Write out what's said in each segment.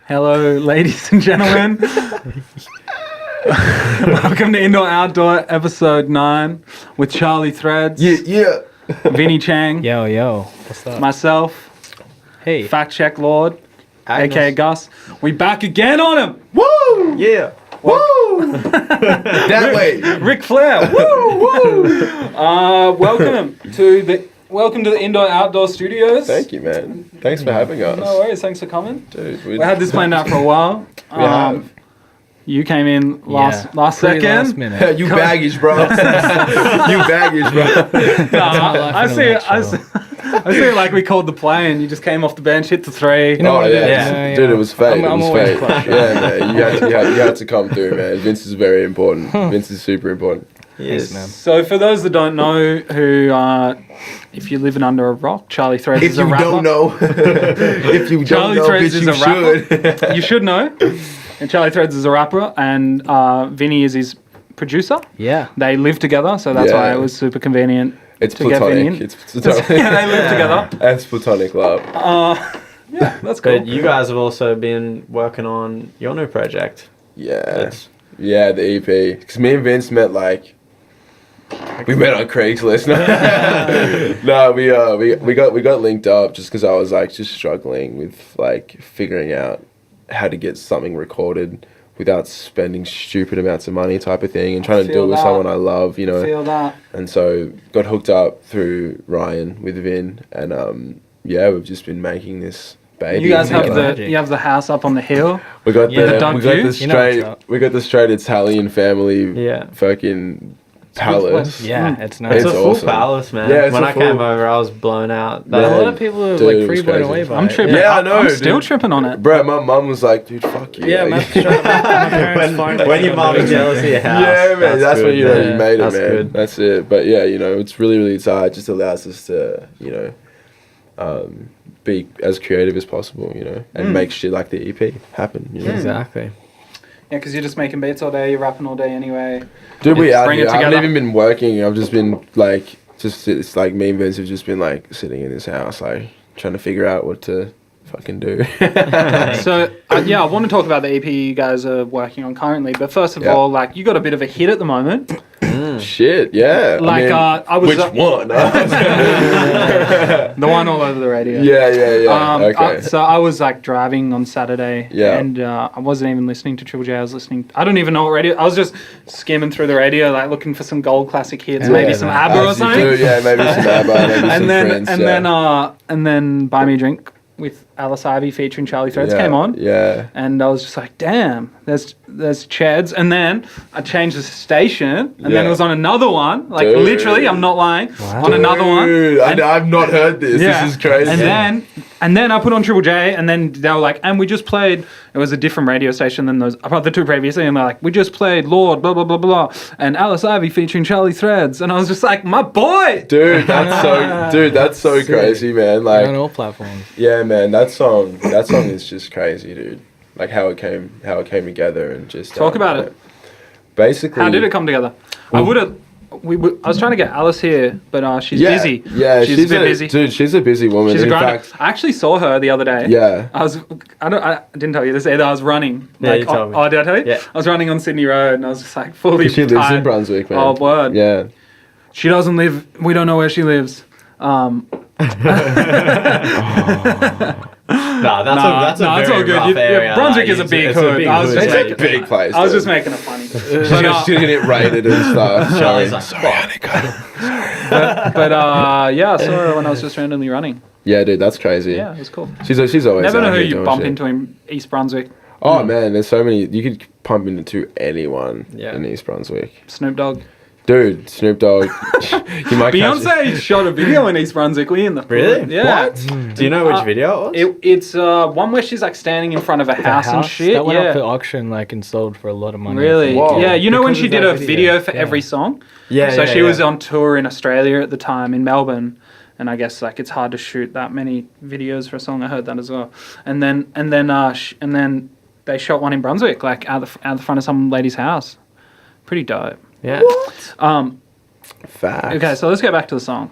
Hello, ladies and gentlemen. Welcome to Indoor Outdoor episode 9 with Charlie Threads. Yeah. Vinny Cheng. Yo. What's up? Myself. Hey. Fact Check Lord. Agnes. AKA Gus. We back again on him. Woo! Yeah. Woo! That way. Ric Flair. Woo! Welcome to the Indoor Outdoor Studios. Thank you, man. Thanks for having us. No worries. Thanks for coming. Dude, We had this planned out for a while. We have. You came in last Pretty second. last minute. You baggage, bro. You baggage, bro. I see it like we called the play and you just came off the bench, hit the three. You know Oh what it yeah. is? Dude, it was fate. I'm It was always fate. clutch. Yeah, man. You had to come through, man. Vince is very important. Vince is super important. Yes, man. So for those that don't know who, if you're living under a rock, Charlie Threads If is a you rapper. don't know, if you don't Charlie know, Threads bitch, is you a rapper. should. You should know. And Charlie Threads is a rapper, and Vinny is his producer. Yeah. They live together, so that's why it was super convenient. It's to get Vinny platonic. in. It's platonic. Yeah, they live together. That's platonic love. Yeah, that's cool. But you guys have also been working on your new project. Yeah. Yeah, the EP. Because me and Vince met we met on Craigslist. No, we got linked up just because I was just struggling with figuring out how to get something recorded without spending stupid amounts of money type of thing, and trying to do it with someone I love, Feel that. And so got hooked up through Ryan with Vin, and we've just been making this baby. You guys have together. you have the house up on the hill. We got the Doug View? we got the straight Italian family Yeah. fucking palace. Yeah, it's It's nice. It's a full awesome. palace, man. Yeah, it's when a I came full- over, I was blown out. A Yeah. lot of people are Dude, it pretty was blown crazy. away by I'm it. tripping. Yeah, I know, I'm still dude. tripping on it. Bro, my mum was like, dude, fuck you. Yeah, like, my parents find when your mum is jealous of your house. yeah, man, that's when good, you know man. you made it, That's man. good. That's it. But yeah, it's really, really tight. It just allows us to, be as creative as possible, and make shit like the EP happen. Exactly. Yeah, because you're just making beats all day, you're rapping all day anyway. Dude, we Just out bring here. it I haven't together. even been working. I've just been it's like me and Vince have just been sitting in this house, trying to figure out what to fucking do. So, I want to talk about the EP you guys are working on currently. But first of Yeah. all, you got a bit of a hit at the moment. Shit, yeah. I was which one? the one all over the radio. Yeah. Okay. So I was driving on Saturday, Yeah. and I wasn't even listening to Triple J. I was listening. I don't even know what radio. I was just skimming through the radio, looking for some gold classic hits, maybe some ABBA or As you something. do, yeah, maybe some ABBA, maybe some Prince. And then Buy Me a Drink with Alice Ivy featuring Charlie Threads came on. Yeah. And I was just like, damn, there's Cheds. And then I changed the station, and then it was on another one. Dude. Literally, I'm not lying. On another one. Dude, And- I've not heard this. yeah. This is crazy. And then I put on Triple J, and then they were like, and we just played, it was a different radio station than those other two previously, and they're like, we just played Lord, blah, blah, blah, blah, and Alice Ivy featuring Charlie Threads. And I was just like, my boy! Dude, that's so crazy, man. On all platforms. Yeah, man, that song is just crazy, dude. How it came together and just Talk about it. Basically, How did it come together? I was trying to get Alice here, but she's busy. Yeah, she's a bit busy. Dude, she's a busy woman. She's a In grinder. fact, I actually saw her the other day. yeah. I didn't tell you this either. I was running. Yeah, you told me. Oh, did I tell you? Yeah. I was running on Sydney Road, and I was just fully She lives in tired. Brunswick, man. Oh, word. Yeah. She doesn't live. We don't know where she lives. That's a it's very all good. rough area. Brunswick is a big hood. I was just It's a making big place. I was dude. just making it funny. She's gonna get raided and stuff. Charlie's like, But I saw her when I was just randomly running. Yeah, dude, that's crazy. Yeah, it was cool. She's always Never know out who here you doing bump shit. into in East Brunswick. Oh man, there's so many. You could pump into anyone Yeah. in East Brunswick. Snoop Dogg. Dude, Snoop Dogg. You might catch Beyonce shot a video in East Brunswick. We in the Really? Yeah. What? Do you know which video it was? It's one where she's standing in front of a house and shit. That went yeah. up for auction, and sold for a lot of money. Really? Whoa. Yeah. You know when Because she of did that a video for yeah. every song? Yeah. So yeah, she yeah. was on tour in Australia at the time in Melbourne, and I guess it's hard to shoot that many videos for a song. I heard that as well. And then they shot one in Brunswick, out the front of some lady's house. Pretty dope. Yeah. Facts. Okay, so let's get back to the song.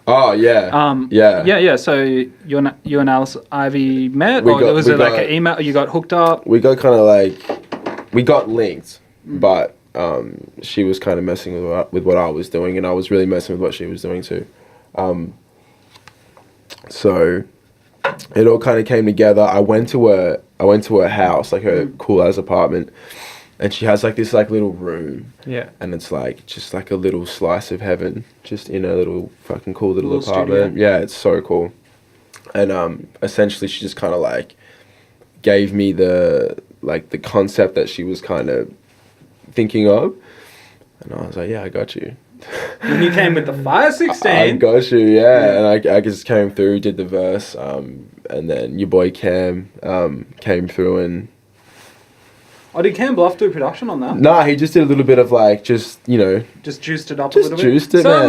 Oh yeah. Yeah. Yeah. So you and Alice Ivy met, We or got- was we it like got- an email? You got hooked up. We got kind of like, we got linked, but she was kind of messing with what I was doing, and I was really messing with what she was doing too. So it all kind of came together. I went to her house, like her cool ass apartment, and she has like this like little room, Yeah. and it's like just like a little slice of heaven, just in a little fucking cool little Little apartment. studio. Yeah, it's so cool. And essentially she just kind of like gave me the concept that she was kind of thinking of, and I was like, yeah, I got you. And you came with the Fire 16. I got you, yeah. And I just came through, did the verse, and then your boy Cam came through and... Oh, did Cam Bluff do production on that? Nah, he just did a little bit of like, just, you know... Just juiced it up Just a little bit? juiced it, So man.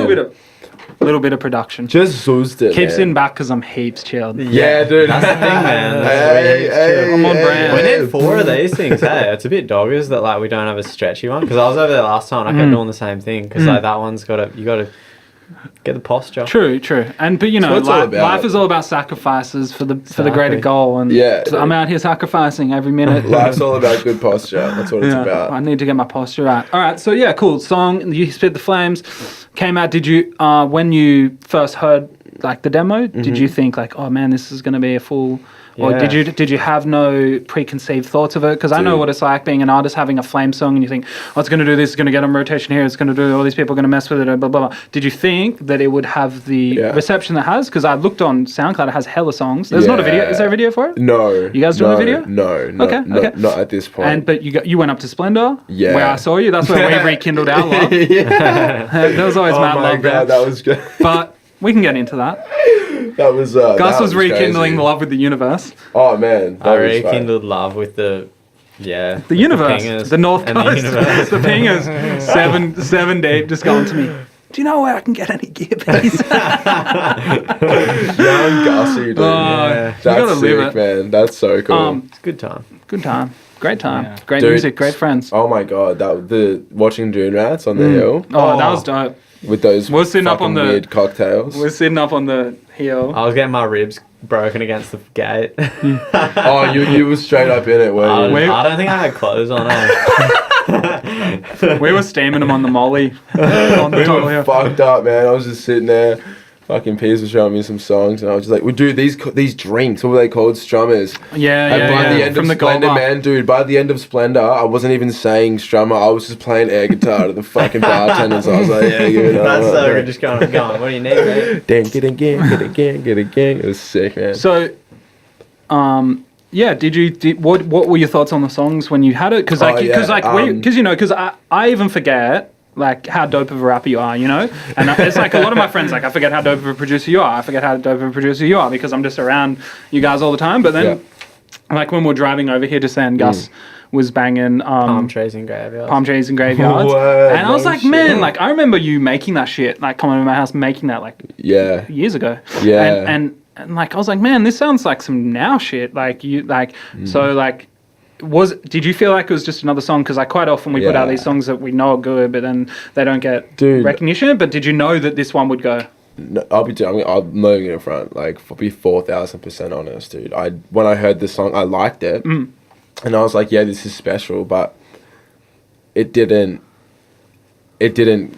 a little bit of production. Just zoozed it, Keeps man. in back because I'm heaps chilled. Yeah, dude. That's the thing, man. I'm on brand. We need 4 of these things. Hey, it's a bit doggers that like we don't have a stretchy one, because I was over there last time. And I kept doing the same thing, because like that one's you got to get the posture. True. But you know, what it's all about. life is all about sacrifices for the greater Exactly. goal, and Yeah, so I'm out here sacrificing every minute. Life's all about good posture. That's what it's Yeah, about. I need to get my posture right. All right, so yeah, cool song. You Spit the Flames came out. Did you when you first heard like the demo? Did you think like, oh man, this is going to be a full? Or Yeah. did you have no preconceived thoughts of it? Because I know Dude. what it's like being an artist having a flame song, and you think, oh, it's going to do this, it's going to get on rotation here, it's going to do all these people are going to mess with it, blah blah blah. Did you think that it would have the Yeah. reception that it has? Because I looked on SoundCloud, it has hella songs. There's not a video. Is there a video for it? No. You guys doing a video? No. Okay, okay. Not at this point. But you went up to Splendor, Yeah. where I saw you. That's where we rekindled our love. There was always Oh mad my love god, there. that was good. But we can get into that. That was Gus that was rekindling crazy. the love with the universe. Oh man, that I was fun. rekindled love with the The universe. pingers The North and the Coast. universe. The pingers. seven deep just going to me. Do you know where I can get any gear, please? Young Gussie, dude. Yeah. That's You gotta sick, live it. man. That's so cool. It's a good time. Good time. Great time. Yeah. Great Dude. music. Great friends. Oh my god, watching Dune Rats on the hill Oh, that was dope. with those We're sitting up fucking on the- weird cocktails. We're sitting up on the hill. I was getting my ribs broken against the gate. Oh, you were straight up in it, I, weren't you? Wait. I don't think I had clothes on. We were steaming them on the molly. On the We top of the were hill. fucked up, man. I was just sitting there. Fucking Piers was showing me some songs, and I was just like, "Well, dude, these drinks, what were they called? Strummers." Yeah, And yeah, by yeah. the end From of the gold Splendor, bar. man, dude, by the end of Splendor, I wasn't even saying strummer. I was just playing air guitar to the fucking bartenders. I was like, "Yeah, good." That's so good. Just going. What do you need, mate? Dang, get again. It was sick, man. So, yeah. What were your thoughts on the songs when you had it? Because Oh, yeah, because I even forget like how dope of a rapper you are, you know. And it's like a lot of my friends like I forget how dope of a producer you are. I forget how dope of a producer you are because I'm just around you guys all the time. But then, like when we're driving over here, just saying Gus was banging Palm trees and graveyards. palm trees and graveyards, Word, and I was no like, shit. man, like I remember you making that shit, like coming to my house making that like Yeah, years ago. Yeah. And like I was like, man, this sounds like some now shit. Like you like so like did you feel like it was just another song? Because like quite often we put out Yeah. these songs that we know are good, but then they don't get Dude. recognition. But did you know that this one would go? no, I'm not even in front. Like, I'll be 4,000% honest, dude. When I heard this song, I liked it, and I was like, yeah, this is special. But it didn't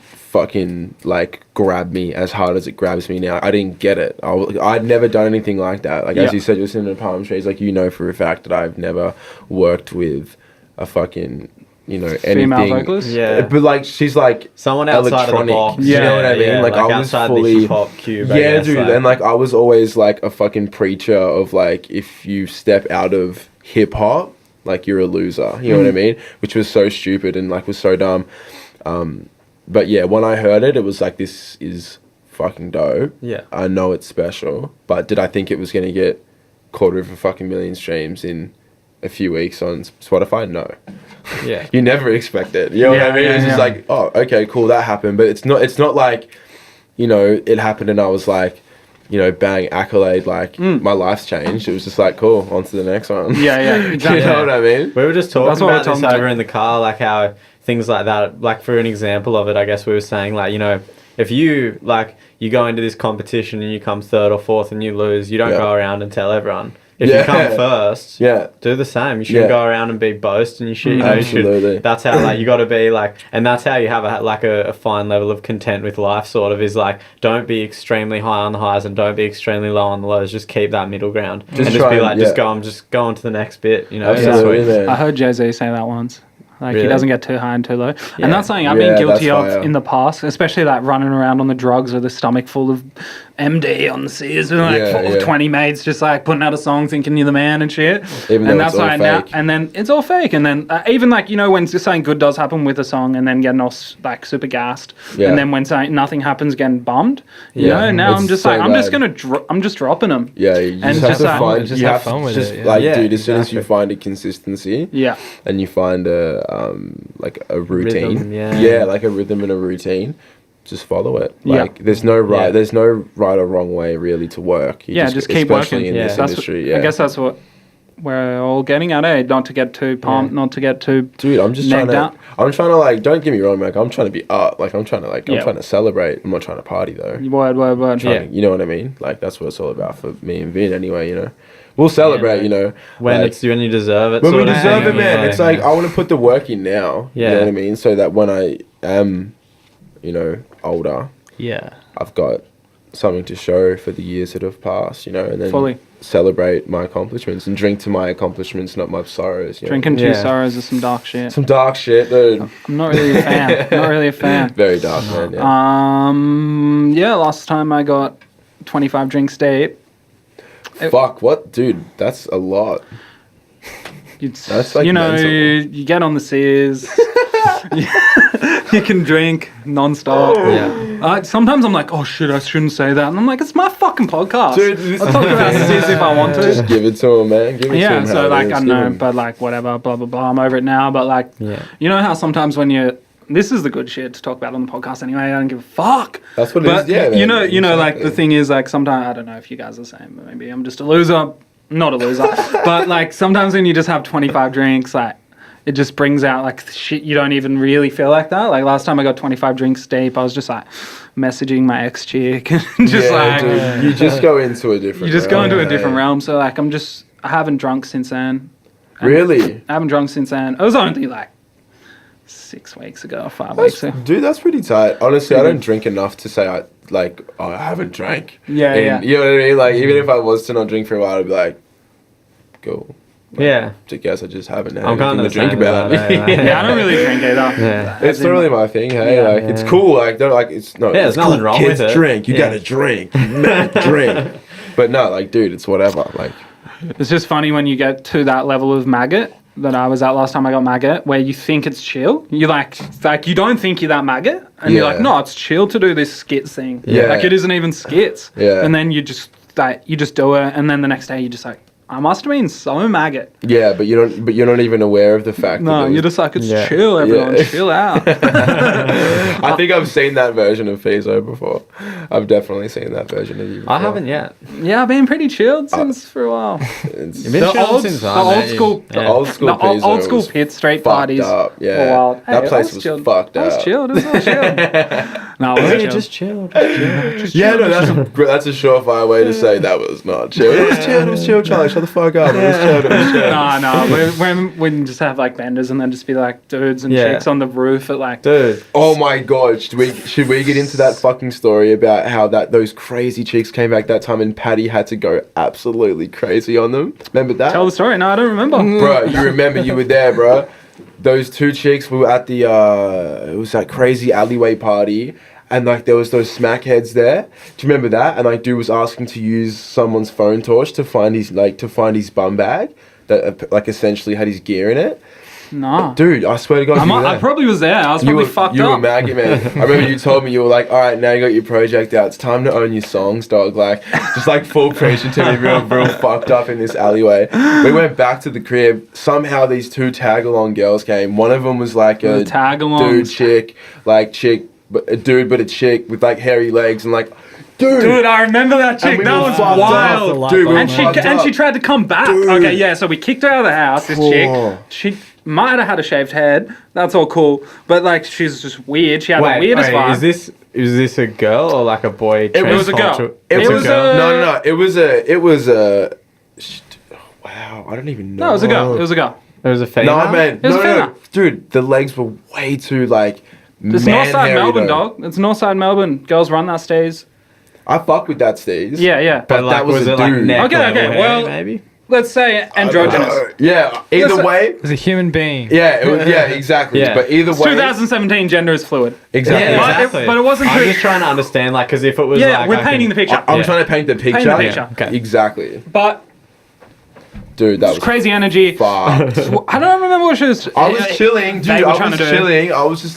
fucking like grab me as hard as it grabs me now. I didn't get it. I'd never done anything like that. Like as you said, you're sitting in palm trees. Like, you know for a fact that I've never worked with a fucking, you know, Female anything. vocalist? Yeah. But like she's like Someone outside of the box. You know what I mean? Like, I was outside fully the hip-hop cube. I yeah, guess, dude. And like I was always like a fucking preacher of like, if you step out of hip hop, like you're a loser. You know what I mean? Which was so stupid and like was so dumb. But yeah, when I heard it, it was like, this is fucking dope. Yeah. I know it's special, but did I think it was gonna get 250,000 streams in a few weeks on Spotify? No. Yeah. You never expect it. You know what I mean? It's just like, oh, okay, cool, that happened. But it's not like, you know, it happened and I was like, you know, bang, accolade, like my life's changed. It was just like, cool, on to the next one. Yeah, exactly. You know what I mean? We were just talking That's what about we're this talking over about. in the car, like how things like that, like for an example of it, I guess we were saying like, you know, if you like you go into this competition and you come third or fourth and you lose, you don't Yeah. go around and tell everyone. If Yeah. you come first, Yeah. do the same. You shouldn't Yeah. go around and be boast and you should, you know, Absolutely. you should, that's how like you got to be like, and that's how you have a fine level of content with life. Sort of is like, don't be extremely high on the highs and don't be extremely low on the lows. Just keep that middle ground and just try be and- like, I'm just going to the next bit. You know, Absolutely, That's man. I heard Jay-Z say that once. Like, Really? he doesn't get too high and too low. Yeah. And that's something I've Yeah, been guilty that's of fire. in the past, especially like running around on the drugs with a stomach full of MD on the seas and like Yeah, full yeah. of 20 mates just like putting out a song thinking you're the man and shit. Even and though it's all why now, fake. and then it's all fake. And then even like, you know, when something good does happen with a song and then getting all like super gassed. Yeah. And then when something, nothing happens, getting bummed. You Yeah. know, now It's I'm just so like, bad. I'm just dropping them. Yeah, you And just have just, to like, find. just You have have fun to with just it, yeah. like, Yeah, dude. As soon as you exactly. find a consistency, Yeah. and you find a like a routine, Rhythm, yeah. like a rhythm and a routine, just follow it. Yeah. Like there's no right, Yeah. there's no right or wrong way really to work. You Yeah, just keep especially working. in Yeah. this That's industry. Yeah, I guess that's what we're all getting at, eh? Not to get too pumped, not to get too dude, I'm just trying negged to. out. I'm trying to like. Don't get me wrong, Mac. I'm trying to be art. Like I'm trying to Yeah. I'm trying to celebrate. I'm not trying to party though. Word. Trying to- you know what I mean? Like that's what it's all about for me and Vin. Anyway, you know, we'll celebrate. man. You know, when like, it's when you deserve it. when we sort of deserve thing, it, man. yeah. It's like I want to put the work in now. You Yeah. know what I mean? So that when I am, you know, older, Yeah. I've got something to show for the years that have passed. You know, and then Fully. celebrate my accomplishments and drink to my accomplishments, not my sorrows. You know? Drinking two Yeah. sorrows is some dark shit. some dark shit, dude. I'm not really a fan. Not really a fan. Very dark, man. Yeah. Yeah, last time I got 25 drinks deep. Fuck, what, dude? That's a lot. That's, like, you know, mental. you get on the sears. You can drink non-stop. Yeah. Sometimes I'm like, oh shit, I shouldn't say that. And I'm like, it's my fucking podcast. Dude, this- I'll talk about sears if I want Just to. give it to him, man. Give it to Yeah, him. so how it like, is. I don't Give know, him- but like, whatever, blah, blah, blah. I'm over it now. But like, Yeah. you know how sometimes when you, this is the good shit to talk about on the podcast anyway. I don't give a fuck. That's what it But is. Yeah, you man, know, like the exactly. thing is, like sometimes I don't know if you guys are the same. But maybe I'm just a loser. Not a loser, but like sometimes when you just have 25 drinks, like it just brings out like shit you don't even really feel like that. Like last time I got 25 drinks deep, I was just like messaging my ex chick and just Yeah, like dude, you just go into a different. you just go into a realm, different hey. realm. So like I haven't drunk since then. Really, I haven't drunk since then. It was only like 6 weeks ago, 5 weeks ago. dude, that's pretty tight. Honestly, I don't drink enough to say I haven't drank. Yeah, yeah. You know what I mean? Like even if I was to not drink for a while, I'd be like, go. Yeah. I guess I just haven't had I'm kind anything of to the drink same about. with that, eh? Yeah, I don't really drink either. Yeah. It's not really my thing, hey. Yeah. Like it's Yeah. cool. Like don't like it's not. Yeah, there's it's nothing cool. wrong Kids with it. drink. You Yeah. gotta drink. You mad drink. But no, like, dude, it's whatever. Like, It's just funny when you get to that level of maggot that I was at last time I got maggot, where you think it's chill. You like you don't think you're that maggot, and you're like, Yeah. no, it's chill to do this skits thing. Yeah. Like it isn't even skits. Yeah. And then you just do it, and then the next day you're just like, I must have been so maggot. yeah, but you're not even aware of the fact. No, that it you're was- just like, it's Yeah. chill, everyone, Yeah. chill out. I think I've seen that version of Fizo before. I've definitely seen that version of you. Before. I haven't yet. Yeah, I've been pretty chilled since for a while. It's You've been chilling since the I old met you. school, Yeah. old school. the old Fizo school was pit street fucked parties. up. were Yeah, wild. that Hey, place I was chilled. fucked I was up. chilled. It was all chilled. No, I Yeah, wasn't chilled. just chilled. Yeah, no, that's a surefire way to say that was not chill. It was chill. It was chill, Charlie. Shut the fuck up. It was chill. It was chill. No, when we just have like benders and then just be like dudes and Yeah. chicks on the roof at like. Dude. Oh my god, should we get into that fucking story about how those crazy chicks came back that time and Patty had to go absolutely crazy on them? Remember that? Tell the story. No, I don't remember. Bro, you remember you were there, bro. Those two chicks were at the it was that crazy alleyway party and like there was those smackheads there. Do you remember that? And like dude was asking to use someone's phone torch to find his bum bag that like essentially had his gear in it. No. Dude, I swear to God, you were I there. probably was there. I was probably fucked you up. were maggot, man. I remember you told me you were like, all right, now you got your project out. It's time to own your songs, dog. Like, just like full preaching to me, real fucked up in this alleyway. We went back to the crib. Somehow these two tag-along girls came. One of them was like a tag-alongs. but a chick with like hairy legs and like, Dude, I remember that chick. we That were was fucked up. wild. Dude, we were And fucked up. she tried to come back. Dude. Okay, yeah. So we kicked her out of the house. This Whoa. chick, she might have had a shaved head. That's all cool. But like, she's just weird. She had the weirdest vibe. is this a girl or like a boy? It was a girl. It It was was a a- no. It was a. Wow, I don't even know. No, it was a girl. It was a girl. It was a female. No, man. It was No, a no, female. dude. The legs were way too like. It's man Northside hairy, Melbourne, though. dog. It's Northside Melbourne. Girls run that stays. I fuck with that, Steez. Yeah, yeah. But Like, that was was a it like dude. neck Okay, level okay, hair, well- maybe. Let's say androgynous. Yeah. Either Listen- way. It's a human being. Yeah. It was. Yeah. Exactly. Yeah. But either It's way. 2017, gender is fluid. Exactly. Yeah, But it- exactly. but it wasn't I'm too- just trying to understand, like, because if it was Yeah, like, we're painting the picture. I'm Yeah. trying to paint the picture. Paint the picture. Okay. Exactly. But Dude, that it's was crazy energy. fucked. I don't remember what she was. I was chilling, dude. They were I trying was to do. chilling. I was just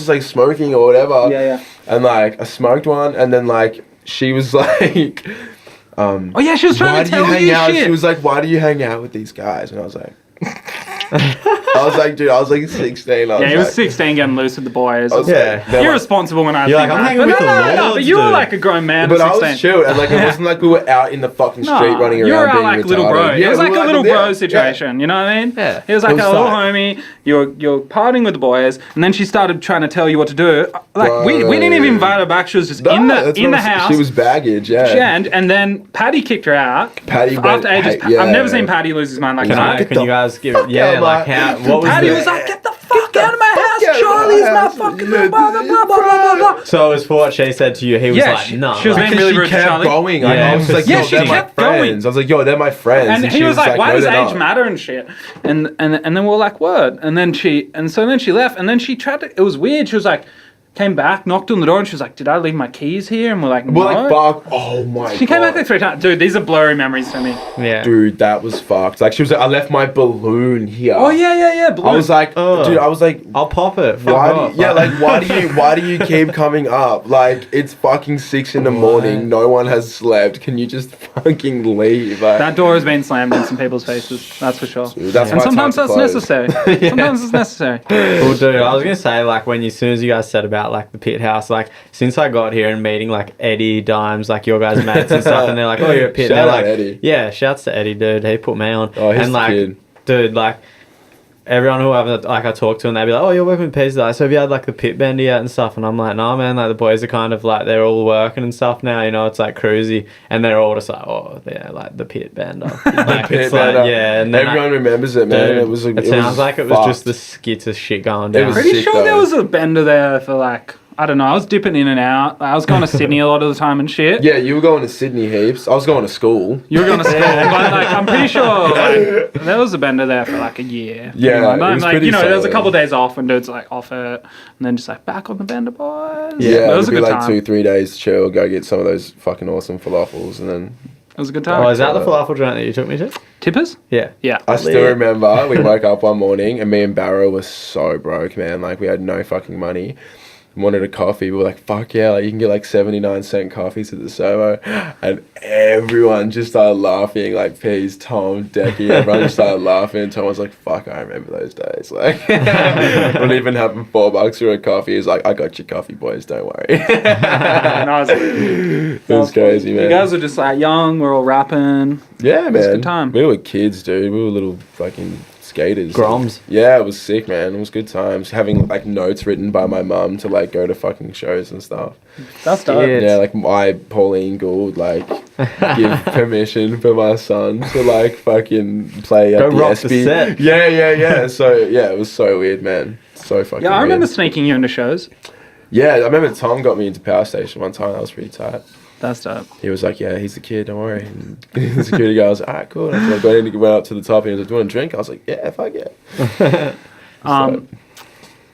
like smoking or whatever. Yeah, yeah. And like I smoked one, and then like she was like, Oh yeah, she was "Why trying to do you tell hang you out?" shit. She was like, "Why do you hang out with these guys?" And I was like, I was like, dude, I was like 16. Yeah, he was 16 getting loose with the boys. I was Yeah. like, they're You're like- responsible when I You're think like, I'm that. hanging But with the no, lords, but you were dude. like a grown man But at I 16. was chilled, and like it wasn't like we were out in the fucking street running around you were being like retarded. little bro. Yeah, it was we like were a little yeah, bro yeah. situation. You know what I mean? Yeah. He was like It was a little fine. homie. You're partying with the boys, and then she started trying to tell you what to do. Like we didn't even invite her back. She was just No, in that's the what I'm- house. She was baggage, yeah. Yeah, and then Patty kicked her out. Patty after went- ages. hey, yeah. I've never seen Patty lose his mind like Can, that. can you guys give? fuck Yeah, out, like man. how? What was Patty the? was like, "Get the fuck out of my out house! of Charlie's my my house." fucking Yeah, blah blah blah blah blah blah." So it was for what she said to you. He was Yeah, like, no. she was like, being really She rude to kept Charlie. going. Yeah. I was like, Yeah, yo, she they're my kept going. friends. I was like, yo, they're my friends. And he she was like, "Why no, does they're age not. matter and shit?" And then we were like, "Word." And then she left. And then she tried to. It was weird. She was like, came back, knocked on the door, and she was like, "Did I leave my keys here?" And we're like, "No." We're like, fuck. Oh my god. She came back like 3 times. Dude, these are blurry memories to me. yeah. Dude, that was fucked. Like, she was like, I left my balloon here. Oh yeah. I was like, Ugh. dude, I was like, I'll pop it. Fuck why? off. Do you, yeah, like, why do you keep coming up? Like, it's fucking 6 in the morning. No one has slept. Can you just fucking leave? Like, that door has been slammed in some people's faces. That's for sure. dude, that's And why it's sometimes hard that's to close. necessary. Sometimes it's necessary. Well, dude, I was gonna say, like, as soon as you guys said about like the pit house, like since I got here and meeting like Eddie Dimes, like your guys' mates and stuff, and they're like, "Oh, you're a pit." Shout They're out like, Eddie. "Yeah, shouts to Eddie, dude. He put me on." Oh, he's and the like, kid. dude, like everyone who I've like I talk to, and they'd be like, "Oh, you're working with P's, like, so have you had like the pit bender yet and stuff?" And I'm like, "No, man. Like the boys are kind of like they're all working and stuff now. You know, it's like cruisy, and they're all just like, oh, yeah, like the pit bender." Like, Pit it's like, bender. yeah, and then Everyone remembers it, man. dude, It was. it sounds like it was just the fucked. skits of shit going It down. was Pretty sick, sure though. there was a bender there for like, I don't know, I was dipping in and out. I was going to Sydney a lot of the time and shit. Yeah, you were going to Sydney heaps. I was going to school. You were going to school, but like, I'm pretty sure like, there was a bender there for like a year. Yeah, it was like, pretty you know, there was a solid. couple of days off when dudes like off it, and then just like back on the bender, boys. Yeah, it was a it'd be good like time. 2-3 days chill, go get some of those fucking awesome falafels, and then It was a good time. Oh, is that the falafel joint that you took me to? Tippers? Yeah. Yeah. I still remember we woke up one morning and me and Barrow were so broke, man. Like we had no fucking money. Wanted a coffee. We were like, fuck yeah, like you can get like 79-cent coffees at the Servo. And everyone just started laughing, like Pease, Tom, Decky, everyone just started laughing. And Tom was like, fuck, I remember those days. Like we'll even have $4 for a coffee. He's like, I got your coffee, boys, don't worry. Nice. It was crazy, man. You guys were just like young, we're all rapping. Yeah, man. was a good time. We were kids, dude. We were little fucking skaters. Groms. Yeah, it was sick, man. It was good times. Having like notes written by my mum to like go to fucking shows and stuff. That's dope. Yeah. Yeah, like my Pauline Gould like give permission for my son to like fucking play at Go the rock the SB. set. Yeah. So yeah, it was so weird, man. So fucking. Yeah, I remember weird. sneaking you into shows. Yeah, I remember Tom got me into Power Station one time. That was pretty tight. That's dope. He was like, yeah, he's the kid, don't worry. And the security guy was like, alright, cool. And I was like, went up to the top and he was like, do you want a drink? I was like, yeah, fuck yeah.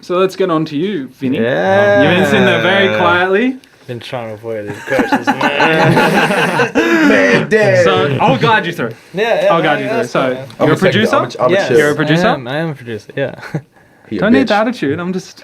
So let's get on to you, Vinny. Yeah. You've been sitting there very quietly. Been trying to avoid these questions, man. Man, damn. So I'll guide you through. yeah, I'll guide you through. that's So fine. you're a producer? I'm a Yes, chill. You're a producer? I am a producer. Yeah. He a Don't need bitch. the attitude. I'm just.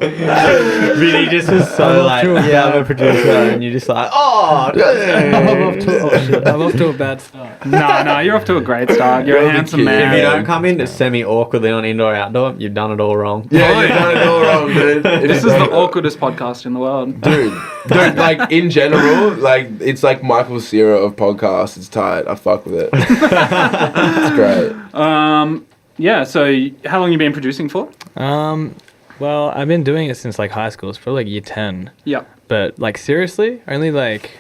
Really just was so like, yeah, I'm a producer, and you're just like, oh, I'm off to a bad start. No, you're off to a great start. You're You're a the handsome kid. man. if you don't come in semi-awkwardly on indoor outdoor, you've done it all wrong. Yeah, you've done it all wrong, dude. This is the awkwardest podcast in the world. Dude, like in general, like it's like Michael Cera of podcasts. It's tight. I fuck with it. It's great. Yeah. So how long you been producing for? Well, I've been doing it since like high school. It's probably like year 10. Yep. But like seriously, only like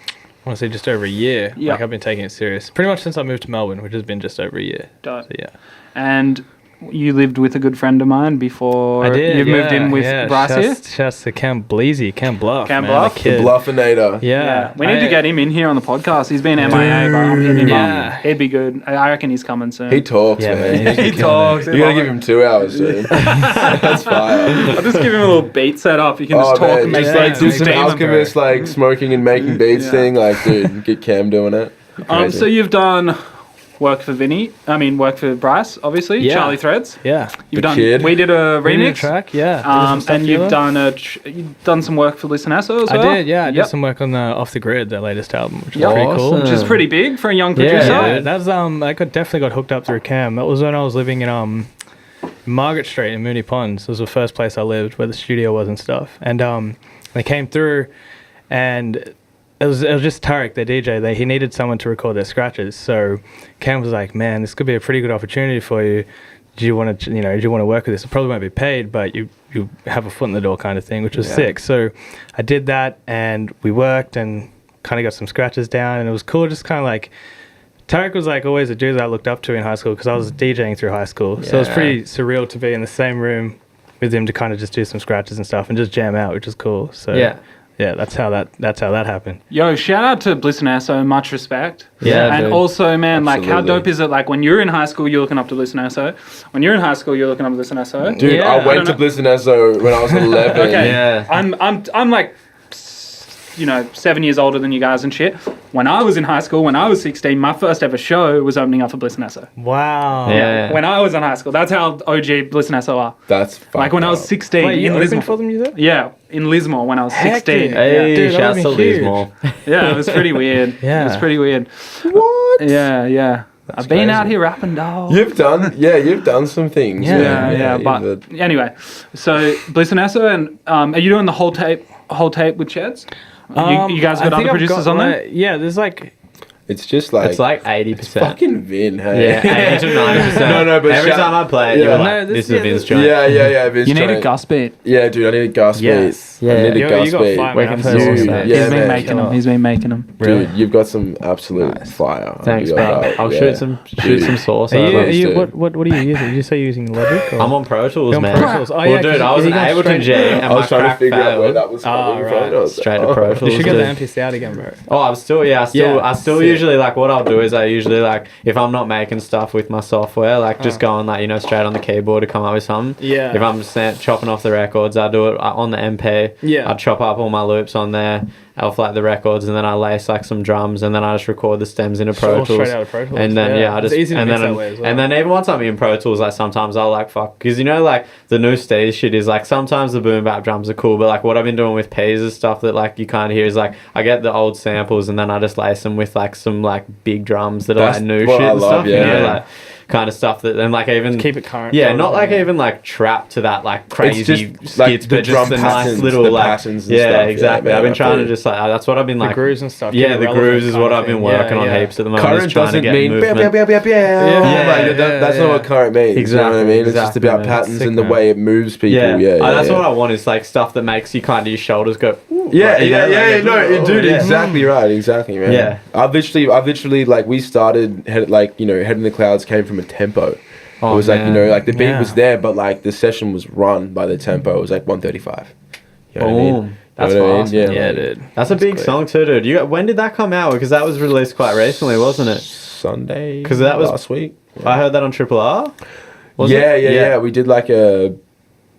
I want to say just over a year. Yeah. Like I've been taking it serious. Pretty much since I moved to Melbourne, which has been just over a year. Dope. So yeah. And you lived with a good friend of mine before I did. you moved in with Bryce here? Shouts to Cam Bleasy, Cam Bluff. Cam man, Bluff? the The kid. Bluffinator. Yeah. We need to get him in here on the podcast. He's been MIA, but I'm hitting him Yeah. up. He'd be good. I reckon he's coming soon. He talks, Yeah, man. man. He talks. You gotta give him 2 hours, dude. That's fire. I'll just give him a little beat set up. You can just talk and make just like beats do and some steam 'em. alchemist, like smoking and making beats Yeah. thing. Like, dude, get Cam doing it. Crazy. So you've done work for work for Bryce, obviously. Yeah. Charlie Threads. Yeah. You've The done. Kid. We did a We did a remix. track, yeah. Did some stuff And you've together. you've done some work for Listen Asso as I well. did, yeah. I did Yep. some work on the Off the Grid, their latest album, which is Yep. pretty cool. Which is pretty big for a young Yeah, producer. yeah, that's definitely got hooked up through Cam. That was when I was living in Margaret Street in Moonee Ponds. It was the first place I lived where the studio was and stuff. And they came through, and it was just Tarek, their DJ. He needed someone to record their scratches. So Cam was like, "Man, this could be a pretty good opportunity for you. Do you want to work with this? It probably won't be paid, but you have a foot in the door kind of thing," which was sick. So I did that, and we worked and kind of got some scratches down, and it was cool. Just kind of like. Tarek was like always a dude that I looked up to in high school because I was DJing through high school. So it was pretty surreal to be in the same room with him to kind of just do some scratches and stuff and just jam out, which is cool. So yeah, that's how that happened. Yo, shout out to Bliss and Asso, much respect. Yeah, and dude. also, man, like, how Absolutely. dope is it? Like, when you're in high school, you're looking up to Bliss and Asso. When you're in high school, you're looking up to Bliss and Asso. Dude, Yeah, I I went don't to know. Bliss and Esso when I was 11. Okay. Yeah. I'm like, 7 years older than you guys and shit. When I was in high school, when I was 16, my first ever show was opening up for Bliss and Asso. Wow. Yeah. When I was in high school, that's how OG Bliss and Asso are. That's Like when I was 16 Wait, you in opened Lismore. for them, you said? Yeah, in Lismore when I was Heck 16. yeah. Hey, Dude, that shouts would've to been huge. Lismore. Yeah, it was pretty weird. Yeah. It was pretty weird. What? Yeah. I've been crazy. out here rapping, dog. You've done some things. Yeah. man. Yeah, but anyway, so Bliss and Asso, and are you doing the whole tape with Cheds? You guys got I think other I've producers on there? Yeah, there's like it's just like It's like 80%. fucking Vin, hey. Yeah, 80 to 90%. No, but every shout- time I play it, Yeah. you're No, like, this- this is yeah, a Vince this- joint. Yeah, Vince You need a Cheng. Gus beat. Yeah, dude, I need a Gus Yes. beat. Yeah. I need a You Gus got beat. fire, We man. can I've heard see all you. that. Yeah, He's been man. making them. He's been making them. Dude, you've got some absolute fire. Thanks, You got bro. that, I'll yeah. shoot some sauce. Are you, over. are you, dude. what are you using? Did you say you're using Logic? Or? I'm on Pro Tools, You're on man. Pro Tools. Oh, Well, yeah, dude, 'cause I was you in got Ableton straight- G and I was my trying to crack figure out where failed. that was coming right. from. I was like, Straight to oh. Pro You Tools. should get the dude. MPC out again, bro. Oh, I still sick. usually like what I'll do is I usually like if I'm not making stuff with my software, like just going like straight on the keyboard to come up with something. Yeah. If I'm chopping off the records, I do it on the MP. Yeah. I chop up all my loops on there, off like the records, and then I lace like some drums, and then I just record the stems into Pro Sure, Tools. straight out of Pro Tools, And then yeah. I It's just easy to and mix then that way as well. and then even once I'm in Pro Tools, like sometimes I'll like fuck because like the new stage shit is like sometimes the boom bap drums are cool, but like what I've been doing with P's is stuff that like you can't hear is like I get the old samples and then I just lace them with like some like big drums that are That's like new what shit I and love, stuff. yeah. Like kind of stuff that and like even Keep it current. yeah, not like even like trapped to that like crazy just, like, skits, the but just drum the nice patterns, little the like patterns and yeah, stuff. Yeah, exactly. man, I've been I trying to feel just like that's what I've been The like. grooves and stuff. Yeah, keep it the relevant grooves is kind what of I've been thing. working on Yeah. heaps at the moment. Current just trying to doesn't get mean movement. Yeah, that's not what current means. Exactly, You know what I mean? It's just exactly, about man. patterns Sick, and the man. way it moves people. Yeah, Yeah, that's what I want. Is like stuff that makes you kind of your shoulders go. "Ooh," Yeah, like, you know, like, no, dude, yeah. exactly right, exactly, man. Yeah. I've literally, like, we started, Head in the Clouds came from a tempo. Oh, it was like, man. like the beat Yeah. was there, but like the session was run by the tempo. It was like 135. You know what I mean? Boom. That's You know what I mean? fast. Yeah, Yeah, like, dude. That's a big great. song too, dude. When did that come out? Because that was released quite recently, wasn't it? Sunday. 'Cause that was- last week. I heard that on Triple R. Was Yeah, it? yeah. We did like a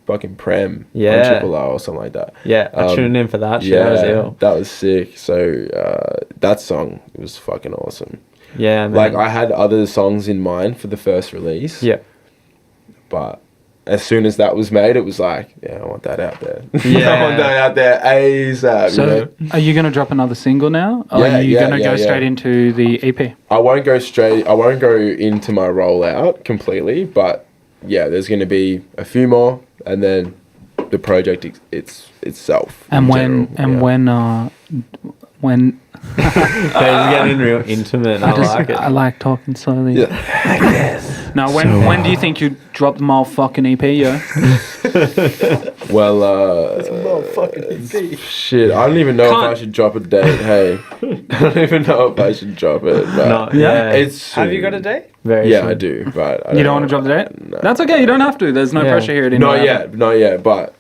fucking prem Yeah. on Triple R or something like that. Yeah, I tuned in for that shit. Yeah, That was ill. that was sick. So that song was fucking awesome. Yeah, man. Like I had other songs in mind for the first release. yeah. But as soon as that was made, it was like, yeah, I want that out there. Yeah. I want that out there ASAP. So, you know? are you going to drop another single now? Or Yeah, are you yeah, going to yeah, go yeah. straight into the E EP? I won't go into my rollout completely, but yeah, there's going to be a few more, and then the project itself. And in when general, when They're getting real intimate. I like it. I like talking slowly. yeah. Now, when do you think you drop the motherfucking EP, yo? Well, shit, I don't even know if I should drop a date. Hey, I don't even know if I should drop it. But No, yeah. it's Have you got a date? Very Yeah, soon. I do, but I You don't want to drop the date? No. That's okay. You don't have to. There's no Yeah. pressure here. Not yet, but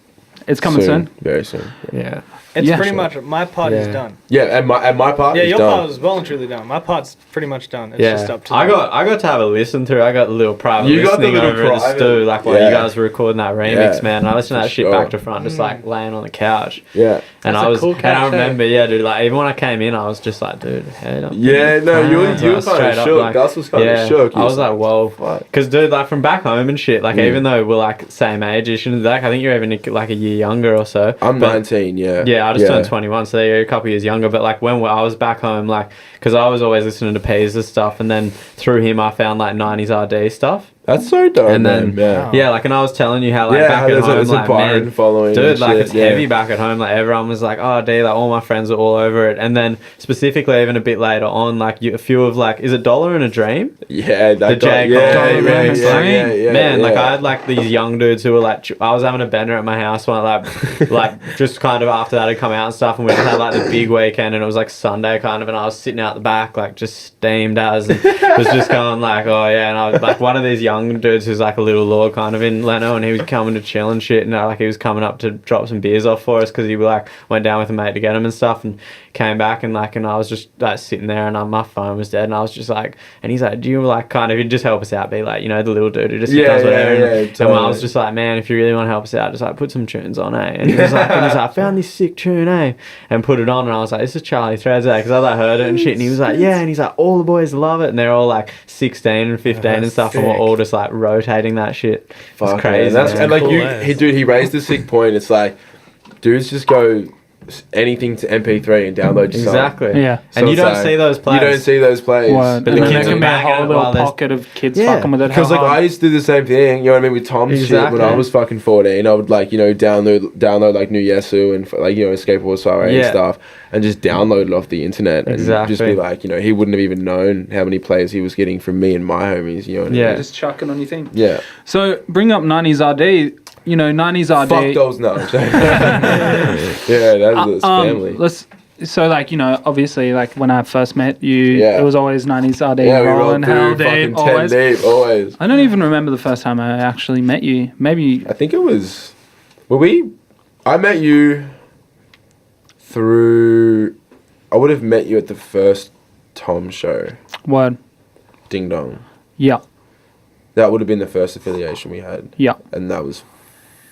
It's coming soon. very soon. Yeah. It's Yeah. pretty much my part is Yeah. done. Yeah, and my part Yeah, is your done. part is well and truly done. My part's pretty much done. It's Yeah, just up to I them. got to have a listen through. I got a little private You got the listening little over at the private- stew, like while yeah. you guys were recording that remix, Yeah, man. And I listened to that for shit sure. back to front, just like laying on the couch. Yeah. And That's I a was, cool and I couch, eh? remember, yeah, dude. Like even when I came in, I was just like, dude, head up. Yeah, no, you were kind Straight of up, shook. like- Gus was kind yeah, of shook. He I was like, whoa, fuck. because dude, like from back home and shit, like Mm. even though we're like same age-ish, and like I think you're even like a year younger or so. I'm but- 19, yeah. Yeah, I just turned 21, so you're a couple years younger. But like when I was back home, like, because I was always listening to Peas and stuff, and then through him I found like 90s RD stuff. That's so dope, And then, man. Yeah. yeah, like, and I was telling you how, like, Yeah, back at there's home, a like, Byron man, following dude, and like, shit, it's yeah. heavy back at home. Like, everyone was like, oh, D, like, all my friends are all over it. And then, specifically, even a bit later on, like, a few of, like, is it Dollar in a Dream? Yeah, that The J. yeah, Cole yeah, remix, yeah, Man, like, yeah. I had, like, these young dudes who were, like, I was having a bender at my house when, like, just kind of after that had come out and stuff, and we just had, like, the big weekend, and it was, like, Sunday, kind of, and I was sitting out the back, like, just steamed as, and was just going, like, oh, yeah, and I was, like, one of these young dudes who's, like, a little lord, kind of, in Leno, and he was coming to chill and shit, and like he was coming up to drop some beers off for us because he like went down with a mate to get him and stuff, and came back and like, and I was just like sitting there, and my phone was dead, and I was just like, and he's like, do you like kind of, he'd just help us out, be like, you know, the little dude who just does whatever, and I totally. was just like, man, if you really want to help us out, just like put some tunes on, eh? And he was like, I found this sick tune, eh? And put it on, and I was like, this is Charlie Threads, eh? Because I like heard it and shit, and he was like, yeah, and he's like, all the boys love it, and they're all like 16 and 15 and stuff, and we're all just like rotating that shit. Fuck, It's crazy. man. Man. And like Cool you, ass. he raised a sick point. It's like, dudes just go anything to MP3 and download your song. Exactly. Yeah. So And you it's don't like- see those plays. You don't see those plays. Word. But And the then there kids can are be a banging whole it little while there's- pocket of kids Yeah. fucking with it. Because like I used to do the same thing, you know what I mean, with Tom's shit Exactly. when I was fucking 14. I would like, you know, download like New Yesu and like, you know, Skateboard Soiree and Yeah. stuff, and just download it off the internet and just Exactly. be like, you know, he wouldn't have even known how many plays he was getting from me and my homies, you know what I Yeah. mean? just chucking on your thing. Yeah. So bring up 90s RD. You know, 90s RD. Fuck those no. Yeah, that's family. So like, you know, obviously like when I first met you, Yeah. it was always 90s RD, Yeah, we rolled rolling hell through deep, fucking 10 always. deep, always. I don't even remember the first time I actually met you. Maybe I think it was. I met you through. I would have met you at the first Tom show, word. Ding Dong. Yeah, That would have been the first affiliation we had, yeah, and that was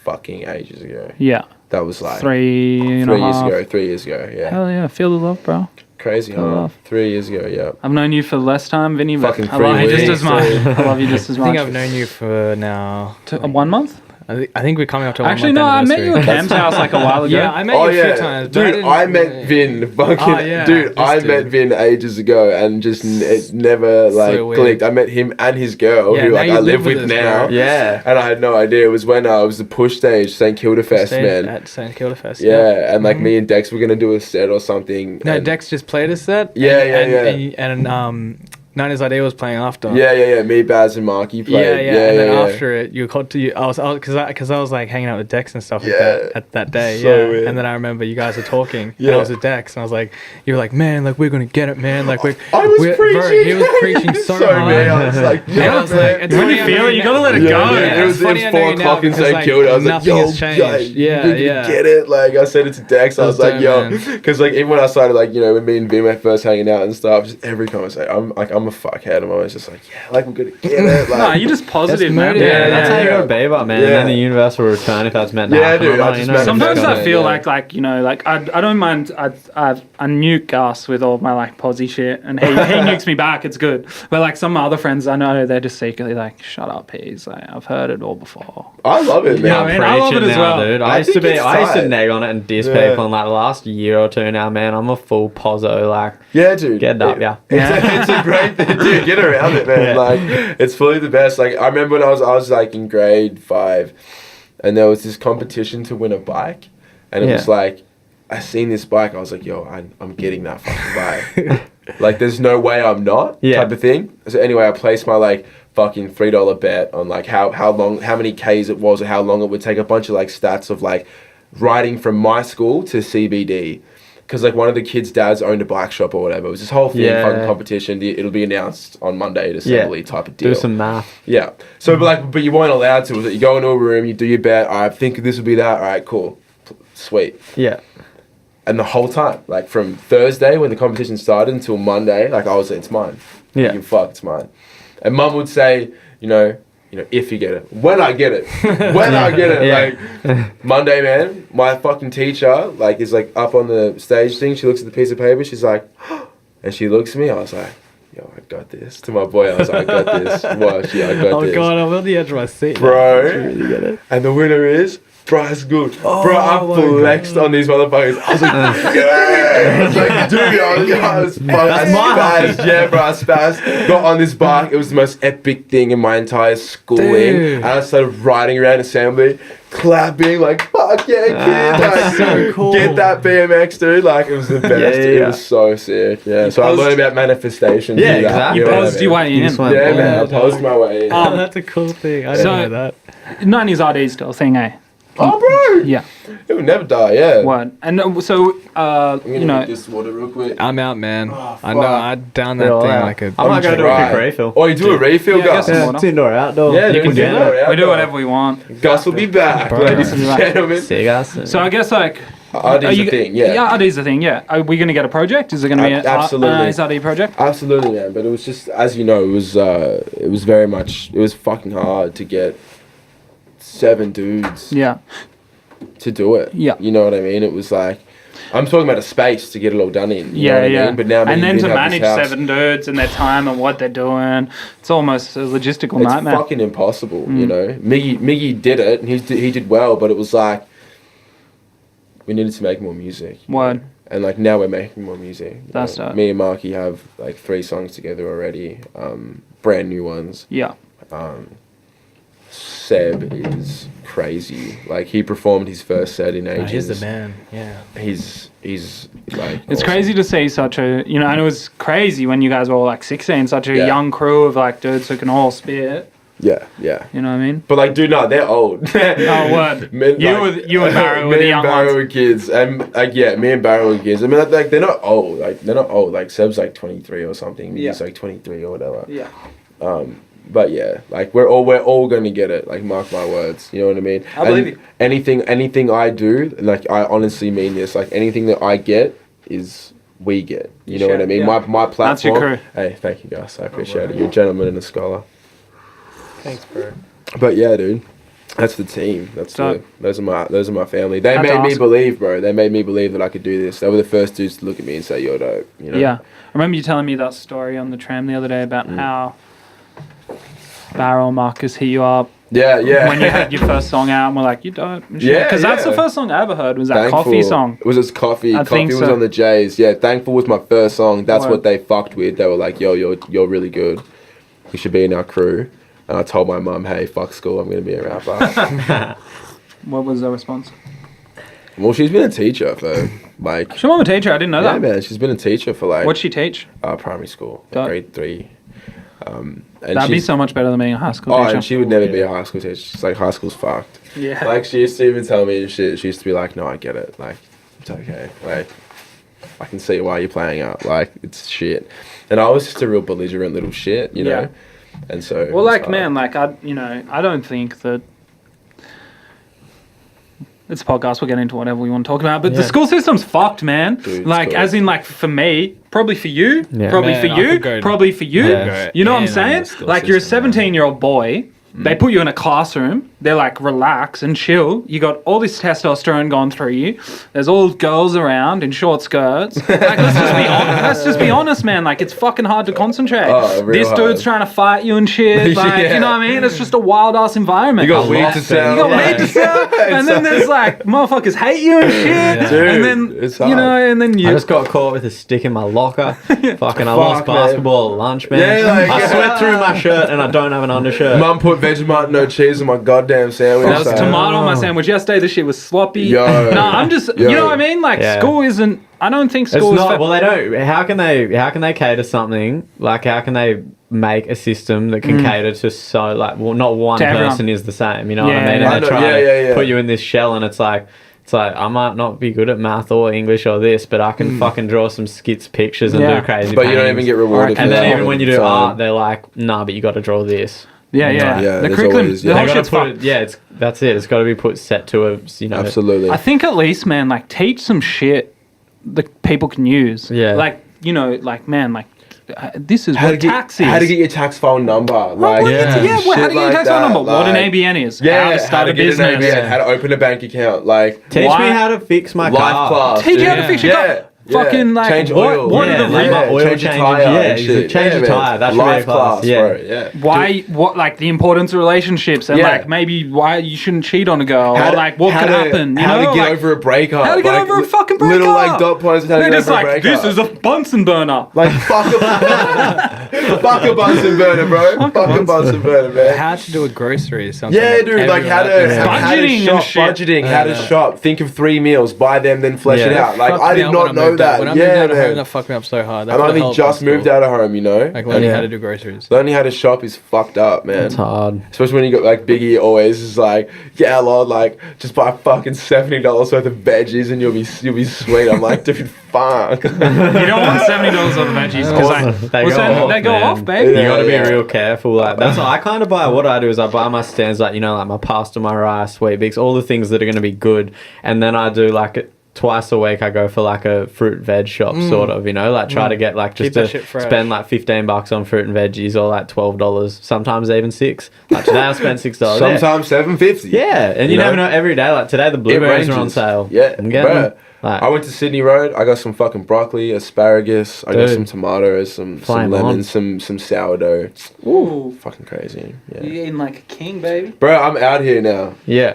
fucking ages ago. yeah. That was like 3 and a half. 3 years ago, yeah. Hell yeah, feel the love, bro. Crazy, Feel the huh? love. 3 years ago, yeah. I've known you for less time, Vinny, but Fucking I love 3 you just weeks. as much. I love you just as I much. think I've known you for now. 1 month? I think we're coming up to a Actually, 1 no, I month met you at anniversary. Cam's house like a while ago. Yeah, I met Oh you a yeah, few times. but dude! didn't- I met Vin. Fucking Oh, yeah, dude! this I dude. met Vin ages ago, and just it never like So weird. clicked. I met him and his girl, Yeah, who now like you I live live with with this now. girl. Yeah. And I had no idea. It was when it was the push stage, St Kilda Fest, Stayed man. at St Kilda Fest. Yeah, and like me and Dex were gonna do a set or something. No, and Dex just played a set. Yeah, And 90s ID was playing after. Yeah. Me, Baz, and Marky played. Yeah. And then after it, you called to you. I was because I was like hanging out with Dex and stuff like Yeah. that at that day. So yeah. weird. And then I remember you guys were talking. Yeah. And I was with Dex, and I was like, you were like, man, like we're gonna get it, man. Like we. I was we're- preaching. Bro, he was preaching so hard. man. I was like, And I was like, it's When funny you I feel know it, you now- gotta let it Yeah, go. man. Yeah, It was, it's funny I know 4 you o'clock now in St. because, like, Kilda. I was like, nothing yo, has changed. guys, Yeah, you yeah. get it. Like, I said it to Dex. I was That's like, dope, yo. man. Because, like, even when I started, like, you know, when me and Vin were first hanging out and stuff, just every conversation, I'm a fuckhead. I'm always just like, yeah, like, we're gonna get it. Like, Nah, you're just positive, man. motivating. Yeah, that's how you yeah. gotta be about, man. Yeah. And then the universe will return if that's meant to Yeah, happen. dude, or I not, just you know? meant- Sometimes Yeah. I feel Yeah. like you know, like I don't mind. I nuke Gus with all my like posy shit, and he nukes me back. It's good. But like some other friends I know, they're just secretly like, shut up, Peas. Like, I've heard it all before. I love it, man. Yeah, man, I love it Preaching as now, well. dude. I I used to think be. it's I used to tight. nag on it and diss Yeah. people in like the last year or two now, man. I'm a full pozzo. Like, Yeah, dude. get up, yeah. It's a great thing, dude. Get around it, man. Yeah. Like, it's fully the best. Like, I remember when I was like in grade 5, and there was this competition to win a bike, and it Yeah. was like, I seen this bike. I was like, yo, I'm getting that fucking bike. Like, there's no way I'm not. Yeah. Type of thing. So anyway, I placed my like fucking $3 bet on like how many Ks it was, or how long it would take. A bunch of like stats of like riding from my school to CBD. Because like one of the kids' dads owned a bike shop or whatever. It was this whole thing, fucking competition. It'll be announced on Monday at assembly type of deal. Do some math. Yeah. So but you weren't allowed to. Was it you go into a room, you do your bet. I think this will be that. All right, cool, sweet. Yeah. And the whole time, like from Thursday when the competition started until Monday, like I was like, it's mine. Yeah. You fuck, it's mine. And Mum would say, you know, if you get it, when I get it, I get it. Like Monday, man, my fucking teacher like is like up on the stage thing. She looks at the piece of paper. She's like, and she looks at me. I was like, yo, I got this. To my boy, I was like, I got this. Watch, yeah, I got this. Oh god, I'm on the edge of my seat, bro. Really get it. And the winner is. Bro, it's good. Bro, I flexed on these motherfuckers. I was like, yeah! I was like, dude, I was spazzed. Yeah, bro, I spazzed. Got on this bike. It was the most epic thing in my entire schooling. Dude. And I started riding around assembly, clapping, like, fuck yeah, kid. Like, so cool. Get that BMX, dude. Like, it was the best. It was so sick. Yeah, so I learned about manifestation. Yeah, exactly. You posed your way in. Yeah, man, I posed my way in. That's a cool thing. I didn't know that. 90s RD still a thing, eh? Oh, bro! Yeah. It will never die, yeah. What? And so, I'm you gonna know, get this water real quick. I'm out, man. Oh, I know. fuck. I down that thing like a. I might go do a Right. quick refill. Oh, you do a refill, Yeah, Gus? I guess Yeah, water. it's indoor, outdoor. Yeah, you you can can do do that. that. we do whatever we want. Gus will be back, Bro. ladies and gentlemen. See you guys soon. So I guess like, RD's a thing, yeah. Yeah, RD's the thing. Yeah. Are we gonna get a project? Is it gonna be an Absolutely. nice RD project? Absolutely, man. But it was just, as you know, it was very much, it was fucking hard to get 7 dudes Yeah. to do it. Yeah. You know what I mean? It was like, I'm talking about a space to get it all done in. You know what I mean? But now, and then you to have this manage house. 7 dudes and their time and what they're doing, it's almost a logistical It's nightmare. fucking impossible, you know. Miggy did it, and he did well, but it was like we needed to make more music. Word. And like now we're making more music. You That's know. dope. Me and Marky have like 3 songs together already, brand new ones. Yeah. Seb is crazy. Like he performed his first set in ages. He's the man. Yeah. He's like It's awesome. crazy to see such a, you know, and it was crazy when you guys were all like 16, such a Yeah. young crew of like dudes who can all spit. Yeah. You know what I mean? But like, dude, no, they're old. Oh, word. Men, You and Barrow were the me young and Barrow ones. were kids, and like me and Barrow were kids. I mean, like they're not old. Like they're not old. Like Seb's like 23 or something. Yeah. He's like 23 or whatever. Yeah. But yeah, like we're all gonna get it. Like mark my words. You know what I mean? I believe you. Anything I do, like I honestly mean this. Like anything that I get is we get. You know what I mean? Yeah. My platform. That's your crew. Hey, thank you guys. I appreciate it. You're a gentleman and a scholar. Thanks, bro. But yeah, dude, that's the team. Those are my family. They Had to made me ask. believe, bro. They made me believe that I could do this. They were the first dudes to look at me and say, "You're dope." You know? Yeah. I remember you telling me that story on the tram the other day about Mm. how Barrow and Marcus hit you up Yeah. when you had your first song out and were like, you dope. Yeah, Because that's the yeah. first song I ever heard was that Thankful. Coffee song. It was his Coffee. I Coffee think was so. on the J's. Yeah, Thankful was my first song. That's Word. what they fucked with. They were like, "Yo, you're really good. You should be in our crew." And I told my mum, "Hey, fuck school. I'm gonna be a rapper." What was the response? Well, she's been a teacher for like. She's a teacher. I didn't know Yeah, that. man. She's been a teacher for like What'd she teach? primary school, Dope. grade 3. And That'd be she's- so much better than being a high school Oh, teacher. and she would never be a high school teacher. She's like, high school's fucked. Yeah. Like, she used to even tell me shit. She used to be like, "No, I get it. Like, it's okay. Like, I can see why you're playing out. Like, it's shit." And I was just a real belligerent little shit, you know? Yeah. And so... it Well, was like, hard. man, like, I don't think that... It's a podcast, we'll get into whatever we want to talk about, but the Yeah. school system's fucked, man. Dude, it's like, good. as in, like, for me, probably for you, Yeah. probably Man, for I you, could go- probably for you. Yeah. You know what I'm Man, on saying? the school Like, you're a system, man. 17-year-old boy, they put you in a classroom, they're like, relax and chill. You got all this testosterone going through you. There's all girls around in short skirts. Like, let's just be honest, man. Like, it's fucking hard to concentrate. Oh, real This hard. dude's trying to fight you and shit. Like, Yeah. you know what I mean? It's just a wild ass environment. You got I weed lost to it. sell. You got weed to sell, and then there's like motherfuckers hate you and shit, Dude, and then it's you know, hard. and then you. I just got caught with a stick in my locker. Fucking, I lost man. basketball at lunch, man. Yeah, like- I sweat through my shirt and I don't have an undershirt. Mum put Vegemite, no cheese on my goddamn sandwich. There was so- tomato on my sandwich yesterday. The shit was sloppy. Yo. No, I'm just, Yo. you know what I mean? Like, Yeah. school isn't, I don't think It's school is... not. Well, they don't. How can they cater something? Like, how can they make a system that can cater to not one To everyone. person is the same. You know what Yeah, I mean? yeah. And I they know, try yeah. to put you in this shell, and it's like I might not be good at math or English or this, but I can fucking draw some skits, pictures, and Yeah. do crazy. But you don't paintings. even get rewarded for And that. then even when you do So- art, they're like, nah, but you got to draw this. Yeah, yeah. Yeah, The there's curriculum, always- the yeah. whole They got shit's to put fucked. it. Yeah, that's it. It's got to be put set to a Absolutely. I think at least, man, like, teach some shit that people can use. Yeah. Like, you know, like, man, like, this is how to what get tax is. how to get your tax file number, like Well, yeah, Yeah. well, how to get your shit tax like number? that, What an like- ABN is. yeah, How to start a get an business. ABN, how to open a bank account, like Teach Why- me how to fix my life car. class. Teach you how to dude. fix your car. Yeah. Fucking, like, change what- oil. what are the yeah, like oil change your changes, tire yeah, and shit. change your man. tire, that should be a life class, class, yeah. bro. Yeah. Why, what, like, the importance of relationships and, Yeah. like, maybe why you shouldn't cheat on a girl How or, to- like, what how could to- happen. You how know? to get like, over a breakup. how to get like, over a fucking breakup. Little like dot points of how to They're get just over a like, breakup. this is a Bunsen burner. like fuck a Bunsen burner, bro. Fuck a Bunsen burner, man. How to do a grocery or something. Yeah, dude, like how to Budgeting and shit. budgeting, how to shop, think of 3 meals, buy them, then flesh it Yeah. out. Like I did not know that. When I moved Yeah, out of home, man. that fucked me up so hard. I've only just moved out of home, you know. Like learning Yeah. how to do groceries. Learning how to shop is fucked up, man. It's hard. Especially when you got like Biggie always is like, yeah, Lord, like just buy fucking $70 worth of veggies and you'll be sweet. I'm like, dude, fuck. You don't want $70 on the veggies because they go man. off, baby. You got to be Yeah. real careful. Like that's what I kind of buy. What I do is I buy my stands, like like my pasta, my rice, sweet bix, all the things that are going to be good, and then I do like twice a week I go for like a fruit veg shop, sort of, like try to get like Keep just that to shit fresh. spend like $15 on fruit and veggies, or like $12, sometimes even $6. Like today I spent $6. Sometimes $7.50. Yeah, and you never know. Every day, like today, the blueberries are on ranges. sale. Yeah, I'm getting bruh. them. Like, I went to Sydney Road. I got some fucking broccoli, asparagus. I got Dude. some tomatoes, some Flame lemons, some sourdough. Ooh, Fucking crazy. you're Yeah. eating like a king, baby. Bro, I'm out here now. yeah,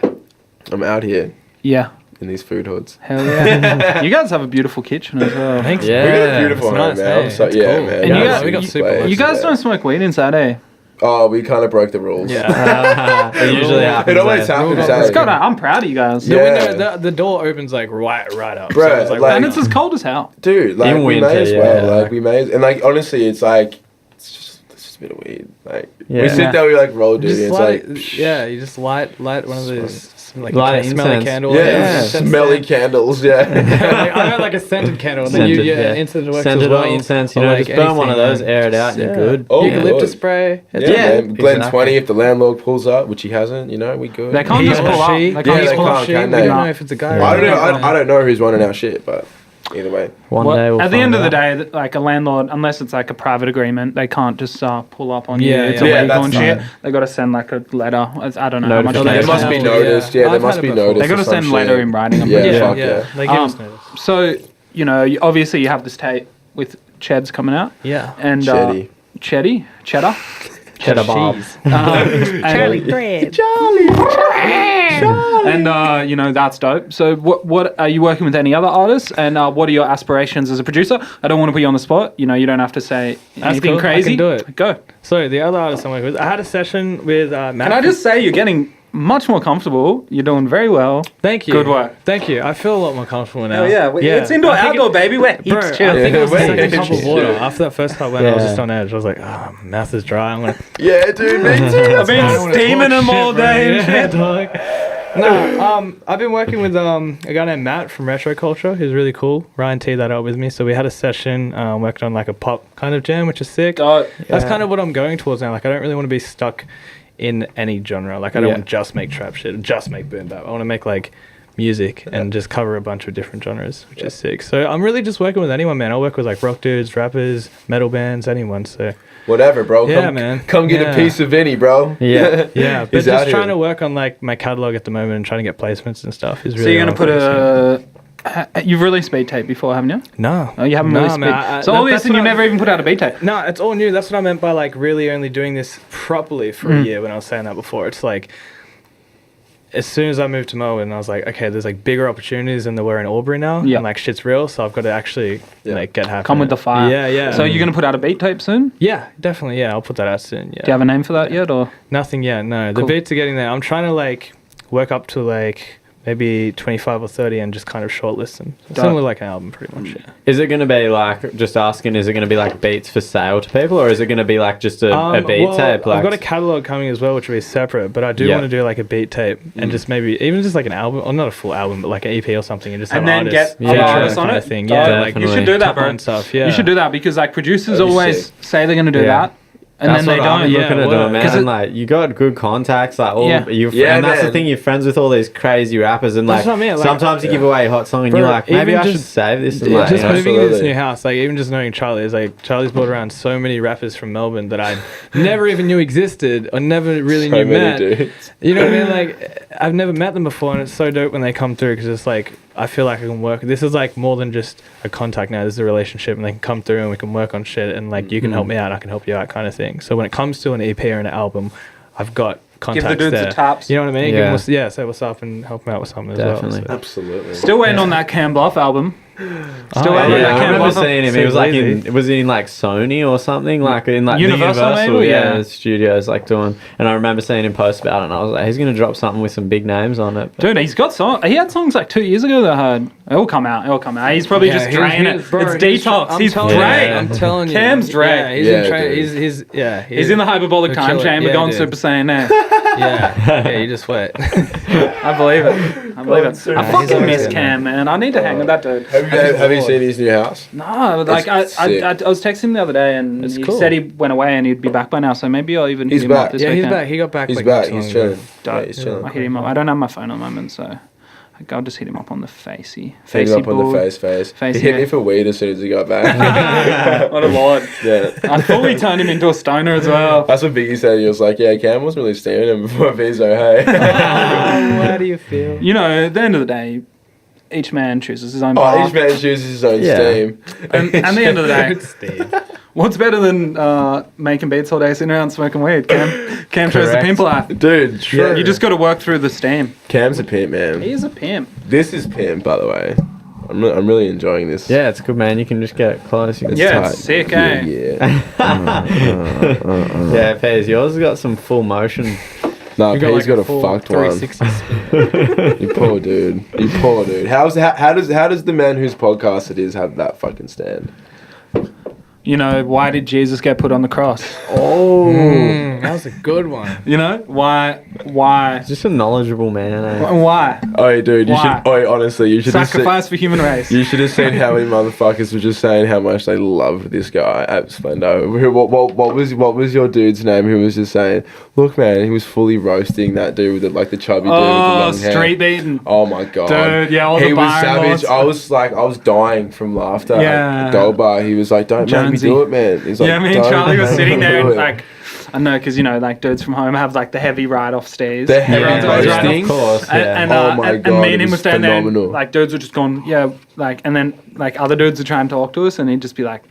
I'm out here Yeah. in these food hoods. Hell yeah. You guys have a beautiful kitchen as well. Thanks. Yeah. We got a beautiful it's home, nice, man. hey, So, it's yeah, cool. man. And you guys- we got super Place, You guys yeah. don't smoke weed inside, eh? Oh, we kind of broke the rules. Yeah. it usually happens. It always there. happens. Rule eh? It's kinda, I'm proud of you guys. The Yeah. window, the door opens like right up. Bruh, it's like- And it's as cold as hell. Dude, like In we winter, may as yeah, well. like- Like we may, and like honestly, it's just a bit of weed. Like Yeah. we sit there, we like roll duty. just It's light, like yeah, you just light one of those like Light smelly incense. candle. yeah, incense smelly stand. candles. Yeah. Like, I got like a scented candle, and then Scented, yeah, incense works Scented as well. or incense, Or, like, just burn one of anything, those, man. air it out, and you're Yeah. good. Oh, Eucalyptus good. spray. Yeah, Yeah, man. Glen exactly. 20 if the landlord pulls up, which he hasn't, we good. They can't He just or pull up. she. They Yeah, can't they just pull up. can't, She, can we they? don't know if it's a guy. I don't know. girl. I don't know who's running our shit, but either way. One Well, day we'll at the find end of the out. day, like a landlord, unless it's like a private agreement, they can't just pull up on you. Yeah, It's yeah. Yeah, illegal that's and shit. fine. They got to send like a letter. I don't know how much. Notification. There they must be have. noticed. Yeah, there I've must had be it before. noticed. They got to or some send letter shit. in writing. I'm Yeah, pretty Yeah, fuck sure. yeah. yeah. They give Um, us notice. So obviously you have this tape with Ched's coming out, Yeah. and Chetty. Cheddar. Cheddar Bob. Charlie bread. And that's dope. So what are you working with any other artists, and what are your aspirations as a producer? I don't want to put you on the spot. You don't have to say anything cool. I crazy. can do it. Go. So the other artist I'm working with, I had a session with Matt. Can I just say you're getting much more comfortable. You're doing very well. Thank you. Good work. Thank you. I feel a lot more comfortable now. Oh yeah, it's indoor, I think outdoor, baby. We're heaps Bro, chill. I think it was the Yeah, second cup of yeah. water. After that first cup, when I was Yeah. just on edge, I was like, oh, my mouth is dry. I'm gonna. Yeah, dude, me too. I've I don't been wanna steaming talk them all shit, bro. day and Yeah, shit. dog. No, I've been working with a guy named Matt from Retro Culture, who's really cool. Ryan teed that up with me, so we had a session, worked on like a pop kind of jam, which is sick. Oh, That's kind of what I'm going towards now. Like, I don't really want to be stuck in any genre. Like, I don't Yeah. want to just make trap shit, just make boom bap. I want to make like music and just cover a bunch of different genres, which is sick. So I'm really just working with anyone, man. I'll work with like rock dudes, rappers, metal bands, anyone. So Whatever, bro. Yeah, come, man. Come get Yeah. a piece of Vinny, bro. Yeah. yeah, but He's out just trying here. to work on like my catalog at the moment and trying to get placements and stuff is really. so you're gonna what put I'm focusing on. You've released beat tape before, haven't you? No. Oh, you haven't No, released man, beat. So that's obviously what you've I'm- never even put out a beat tape. No, it's all new. That's what I meant by like really only doing this properly for a year when I was saying that before. It's like as soon as I moved to Melbourne, I was like, okay, there's like bigger opportunities than there were in Albury now. Yeah. And like shit's real, so I've got to actually like get happy. Come with the fire. Yeah, yeah. So you're going to put out a beat tape soon? Yeah, definitely. Yeah, I'll put that out soon. Yeah. Do you have a name for that yet, or? Nothing yet. No, the Cool. beats are getting there. I'm trying to like work up to like maybe 25 or 30 and just kind of shortlist them. So similar like an album, pretty much. Yeah. Is it going to be like, just asking, is it going to be like beats for sale to people, or is it going to be like just a beat Well, tape? Like, I've got a catalog coming as well, which will be separate. But I do Yeah. want to do like a beat tape and just maybe even just like an album, or not a full album, but like an EP or something, and just have And then artists, get other feature artists on kind it? of thing. Yeah, Yeah, like you should do that, bro. and stuff. Yeah, You should do that because like producers That'd be always sick. say they're going to do Yeah. that. And that's then they what I'm don't. looking Yeah, at well, doing, 'cause man. it- Like, you got good contacts, like all Yeah. Yeah, and that's the man. thing. You're friends with all these crazy rappers, and That's like, what I mean, like, sometimes you give away a hot song, and Bro, you're like, maybe even I should just- save this. And Yeah, like, just you know, moving into this absolutely. new house, like even just knowing Charlie, is like Charlie's brought around so many rappers from Melbourne that I never even knew existed or never really So knew many met. dudes. You know what I mean? Like I've never met them before, and it's so dope when they come through because it's like I feel like I can work. This is like more than just a contact now. This is a relationship, and they can come through and we can work on shit, and like you can help me out, I can help you out, kind of thing. So when it comes to an EP or an album, I've got contacts Give the dudes there. the taps. You know what I mean? Yeah. Give them, say what's up and help them out with something Definitely. as well. Absolutely. Still waiting on that Cam Bluff album. Still waiting on yeah, that I Cam remember Bluff. seeing him. He Seems was like lazy. was he in like Sony or something, like in like Universal, the Universal, maybe? Yeah. studios, like doing. And I remember seeing him post about it, and I was like, he's gonna drop something with some big names on it. Dude, he's got songs. He had songs like 2 years ago that I heard. It'll come out. It'll come out. He's probably Yeah, just he's- draining he's- it. bro, It's he's- detox. I'm He's telling great. you, I'm telling you. Cam's Yeah, great. he's Yeah, in train. dude. He's in the hyperbolic he'll time chill it. chamber Yeah, going dude. Super Saiyan there. Yeah, you just wait. I believe it. I believe it. I fucking always miss good, Cam, man. I need to hang with that dude. Have you seen his new house? No, like I sick. was texting him the other day, and It's he cool. said he went away and he'd be back by now. So maybe I'll even He's hit him up back. this Yeah, he's weekend. back. He got back. He's like, back. not He's long chilling. ago. Yeah, he's chilling. I hit him up. I don't have my phone at the moment, so I'll just hit him up on the facey. Hit him up on the board. face. Face, He hit me yeah. for weed as soon as he got back. What a lord. Yeah. I fully turned him into a stoner as well. That's what Biggie said. He was like, yeah, Cam wasn't really steering him before Vizo, hey. How do you feel? You know, at the end of the day, each man chooses his own Oh, path. each man chooses his own Yeah. steam. And at the end of the day, what's better than making beats all day, sitting around smoking weed? Cam chose the Correct. pimp life. Dude, true. Yeah, you just got to work through the steam. Cam's a pimp, man. He is a pimp. This is pimp, by the way. I'm really enjoying this. Yeah, it's good, man. You can just get it close. You can Yeah, tight. it's sick, Yeah, eh? yeah. yeah, Pez, yours has got some full motion. Nah, You got P's like got a full fucked one. 360 spin. You poor dude. You poor dude. How does the man whose podcast it is have that fucking stand? You know, why did Jesus get put on the cross? Oh. That was a good one. You know, why? Just a knowledgeable man. Eh? Why? Oh, dude, you Why? should. Oh, honestly, you should have seen. Sacrifice for human race. You should have seen how many motherfuckers were just saying how much they loved this guy at Splendo. What was your dude's name? Who was just saying, look, man, he was fully roasting that dude with the chubby dude with the Oh, long hair. street beating. Oh my god, Dude, yeah, all the he was bar savage. lords. I was dying from laughter. Yeah. At Gold Bar, he was like, "Don't make Jonesy. me do it, man." He's like, Yeah, me and "Don't Charlie were make sitting me there do and it." like, I know, because you know, like dudes from home have like the heavy ride-off stays. The heavy Everyone's always roasting? riding Of off. course, yeah. And, Oh my and God, me and it him were was standing there, phenomenal. and, like dudes were just going, yeah, like, and then like other dudes would try and talk to us, and he'd just be like,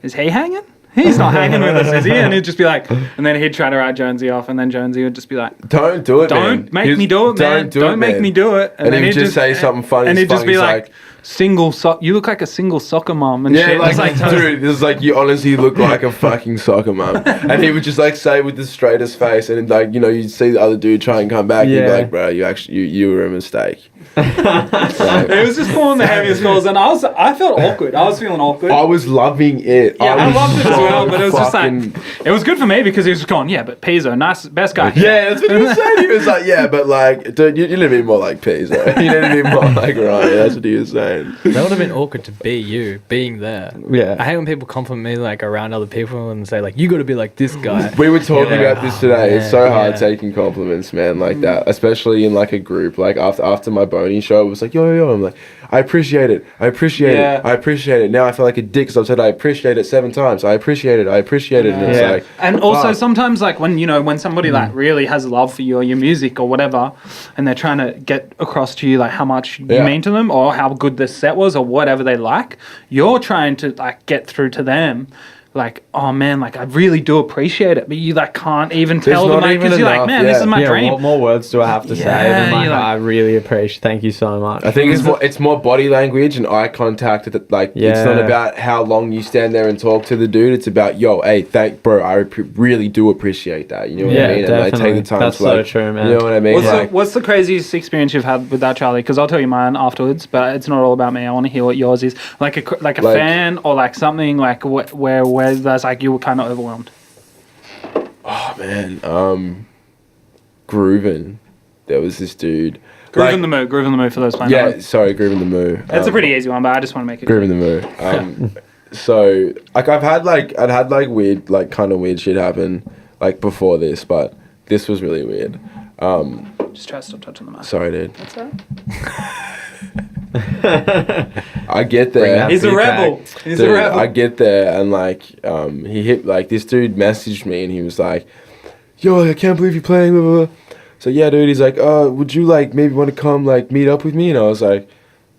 "Is he hanging? He's not hanging with us, is he?" And he'd just be like, and then he'd try to ride Jonesy off, and then Jonesy would just be like, Don't do it, man. "Don't make me do it, man. Don't make me do it." And then he'd just say something funny and as he'd just fuck. be He's like, like, "Single you look like a single soccer mom and yeah, shit." like, It's like, dude, this is like, you honestly look like a fucking soccer mum. And he would just like say with the straightest face, and like, you know, you'd see the other dude try and come back, and you'd be Yeah. like, bro, you were a mistake. It was just pulling the heaviest calls, and I felt awkward. I was feeling awkward. I was loving it. Yeah, I was loved it as so well, but it was just fucking- like, it was good for me because he was just going, yeah, but Pizzo, nice, best guy. Yeah, that's what he was saying. He was like, yeah, but like, dude, you need to be more like Pizzo. You need to be more like Ryan. That's what he was saying. That would have been awkward to be you, being there. Yeah. I hate when people compliment me like around other people and say like, "You got to be like this guy." We were talking Yeah. about this today. It's so hard Yeah. taking compliments, man, like that. Especially in like a group. Like after my Boney show, it was like, yo. I'm like, I appreciate it. I appreciate Yeah. it. I appreciate it. Now I feel like a dick because I've said I appreciate it 7 times. I appreciate it. I appreciate it. And it's Yeah. like, And also fuck. sometimes like when somebody like really has love for you or your music or whatever, and they're trying to get across to you like how much you Yeah. mean to them or how good the set was or whatever they like, you're trying to like get through to them. like, oh man, like I really do appreciate it, but you like can't even tell There's them not like, because even you're like, enough, man, this yeah. is my Yeah, dream. what more words do I have to say? Yeah, Than like, you're like- I really appreciate. Thank you so much. I think it's more body language and eye contact. Like it's not Yeah. about how long you stand there and talk to the dude. It's about hey, bro. I really do appreciate that. You know what Yeah, I mean? And like definitely. take the time That's to like, so true, man. You know what I mean? What's the craziest experience you've had with that, Charlie? Because I'll tell you mine afterwards, but it's not all about me. I want to hear what yours is. Like a fan or like something like where that's like you were kind of overwhelmed. Oh man, Groovin. There was this dude. Groove in the Moo for those playing. Yeah, sorry, Groove in the Moo. It's a pretty easy one, but I just want to make it Groove clear. in the Moo. So like I'd had weird like kind of weird shit happen like before this, but this was really weird. Just try to stop touching the mic. Sorry, dude. That's all right. I get Bring there. that He's a feedback. rebel. He's Dude, a rebel. I get there and like he hit like this dude messaged me and he was like, "Yo, I can't believe you're playing." Blah, blah, blah. So yeah, dude. He's like, would you like maybe want to come like meet up with me?" And I was like,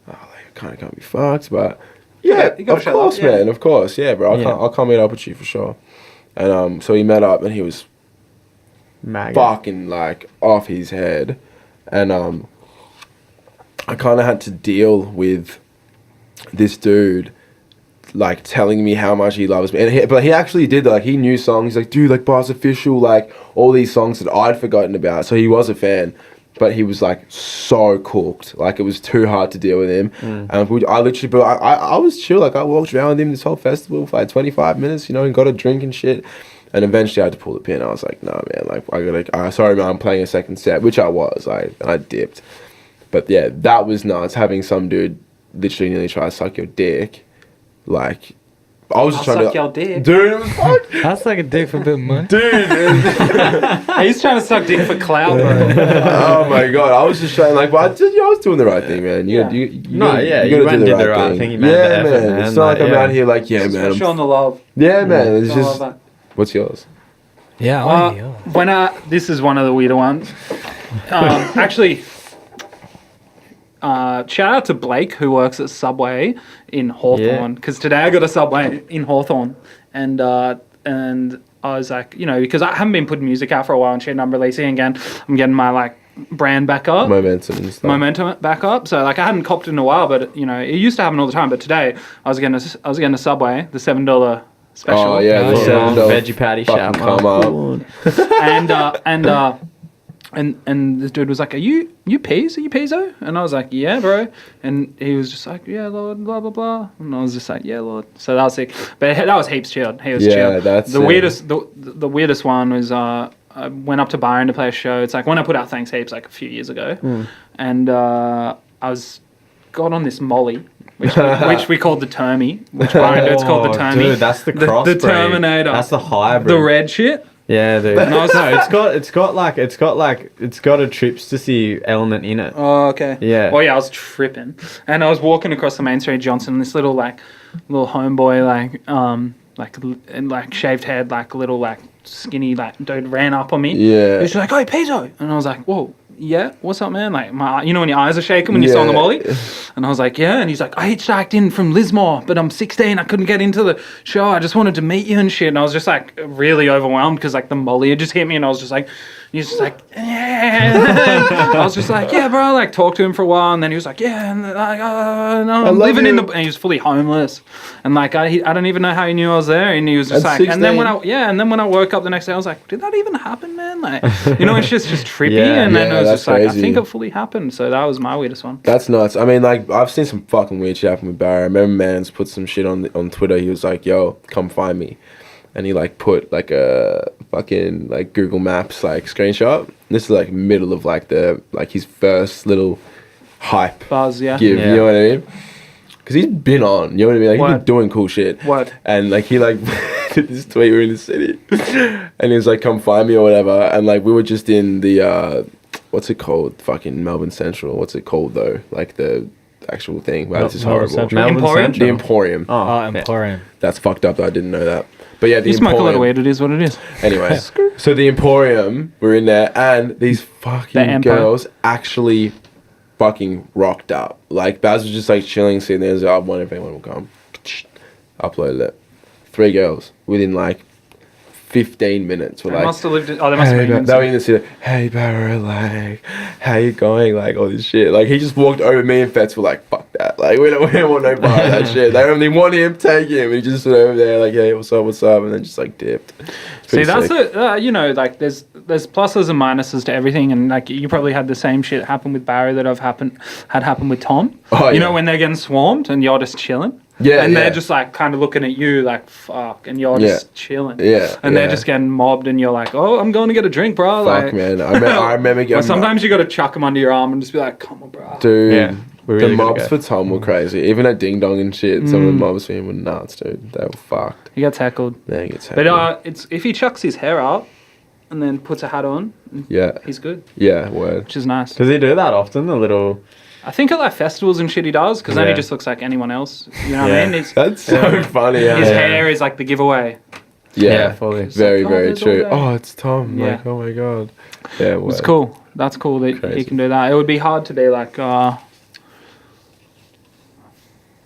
"Oh, like kind of can't be fucked, but yeah, you gotta of show course, up, yeah. man, of course, yeah, bro. Yeah. I'll come meet up with you for sure." And so he met up and he was Maggot. fucking like off his head, and I kind of had to deal with this dude like telling me how much he loves me, and but he actually did, like he knew songs. He's like, "Dude, like Bar's Official, like all these songs that I'd forgotten about." So he was a fan, but he was like so cooked, like it was too hard to deal with him. And I literally, but I was chill, like I walked around with him this whole festival for like 25 minutes, you know, and got a drink and shit. And eventually I had to pull the pin. I was like, "Nah, man, like I gotta, sorry man, I'm playing a second set," which I was, and I dipped. But yeah, that was nuts, having some dude literally nearly try to suck your dick. Like, I was just I'll trying suck to... your dick. Dude, it was fucked. That's like a dick for a bit of money. Dude, He's trying to suck dick for clout, bro. oh my god, I was just trying, like, but I was doing the right thing, man. Yeah. You No, gotta, yeah, you you gotta went do and did the right thing. You made the Yeah, effort, man. man. It's not like I'm Like, out here like, yeah, man. Showing the love. Yeah, man. It's I love just... that. What's yours? Yeah, This is one of the weirder ones. Actually, shout out to Blake who works at Subway in Hawthorne, because today I got a Subway in Hawthorne, and I was like, you know, because I haven't been putting music out for a while and shit, and I'm releasing again. I'm getting my like brand back up. Momentum and stuff. Momentum back up. So like I hadn't copped in a while, but you know it used to happen all the time. But today I was getting a Subway, the $7 special. Oh, yeah, the Oh, $7 veggie patty fucking shout. come up. and this dude was like, "Are you Peas? Are you Pizzo?" And I was like, "Yeah, bro." And he was just like, "Yeah, Lord, blah blah blah." And I was just like, "Yeah, Lord." So that was sick. But that was heaps chilled. He was Yeah, chilled. that's the it. weirdest. The weirdest one was I went up to Byron to play a show. It's like when I put out Thanks Heaps like a few years ago, and I got on this molly. Which we called the Termy, which Byron dudes called the Termy. Dude, that's the crossbreed. The Terminator. That's the hybrid. The red shit. Yeah, dude. No, it's got a tripstasy element in it. Oh, okay. Yeah. Well, yeah, I was tripping, and I was walking across the main street, Johnson, and this little homeboy, like shaved head, like little like skinny like dude ran up on me. Yeah. He was like, "Hey, Pizzo," and I was like, "Whoa, yeah, what's up, man?" Like you know when your eyes are shaking when you saw the molly, and I was like, "Yeah," and he's like, "I hitchhiked in from Lismore, but I'm 16, I couldn't get into the show. I just wanted to meet you and shit," and I was just like really overwhelmed because like the molly had just hit me, and I was just like. He's just like, yeah. I was just like, yeah, bro. Like, talked to him for a while, and then he was like, yeah, and like, no, I'm living in the. And he was fully homeless, and like, I don't even know how he knew I was there, and he was just At like, 16. and then when I woke up the next day, I was like, did that even happen, man? Like, you know, it's just trippy, Yeah. and then Yeah, it was that's just like, I crazy. think it fully happened. So that was my weirdest one. That's nuts. I mean, like, I've seen some fucking weird shit happen with Barry. I remember Mans put some shit on Twitter. He was like, "Yo, come find me," and he like put like a fucking like Google Maps like screenshot. This is like middle of like his first little hype Buzz, yeah. give. Yeah. You know what I mean? Because he's been on. You know what I mean? Like he's What? been doing cool shit. What? And like he like did this tweet. We were in the city, and he was like, "Come find me" or whatever. And like we were just in the what's it called? Fucking Melbourne Central. What's it called though? Like the actual thing. Wow, this is Melbourne horrible. Central. Melbourne Emporium? The Central. Emporium. Oh, Oh, yeah. Emporium. That's fucked up. I didn't know that. But yeah, the You smoke a lot of Emporium. weed. It is what it is. Anyway, so the Emporium, we're in there, and these The fucking Empire. girls actually fucking rocked up. Like Baz was just like chilling, sitting there. He's like, "I wonder if anyone will come." Uploaded it. 3 girls within like 15 minutes. We're They like, must have lived. They must have been. they were in the city. Hey, Barrow, like, how you going? Like, all this shit. Like, he just walked over me and Fets were like, fuck that. Like, we don't want no part of that shit. They only want him, take him. And he just stood over there, like, hey, what's up? And then just, like, dipped. See, that's it. Like, there's pluses and minuses to everything. And, like, you probably had the same shit happen with Barry that had happened with Tom. Oh, you yeah. know, when they're getting swarmed and you're just chilling. Yeah, and yeah. they're just like kind of looking at you like fuck, and you're just chilling. Yeah, and they're yeah. just getting mobbed, and you're like, oh, I'm going to get a drink, bro. Fuck, like, man. I remember getting... Or sometimes you got to chuck them under your arm and just be like, come on, bro. Dude, Yeah, we really the gotta mobs go. for Tom were crazy. Even at Ding Dong and shit, some of the mobs for him were nuts, dude. They were fucked. He gets heckled. Man, gets But it's if he chucks his hair up and then puts a hat on, yeah, he's good, yeah, word. which is nice. Does he do that often? The little. I think at like festivals and shit he does, because then he Yeah. just looks like anyone else. You know what Yeah. I mean? That's so funny. His Yeah, hair is like the giveaway. Yeah, fully. Very, like, oh, very there's true. all that. Oh, it's Tom. Yeah. Like, oh my god. Yeah, It's word. cool. That's cool that he Crazy. can do that. It would be hard to be like,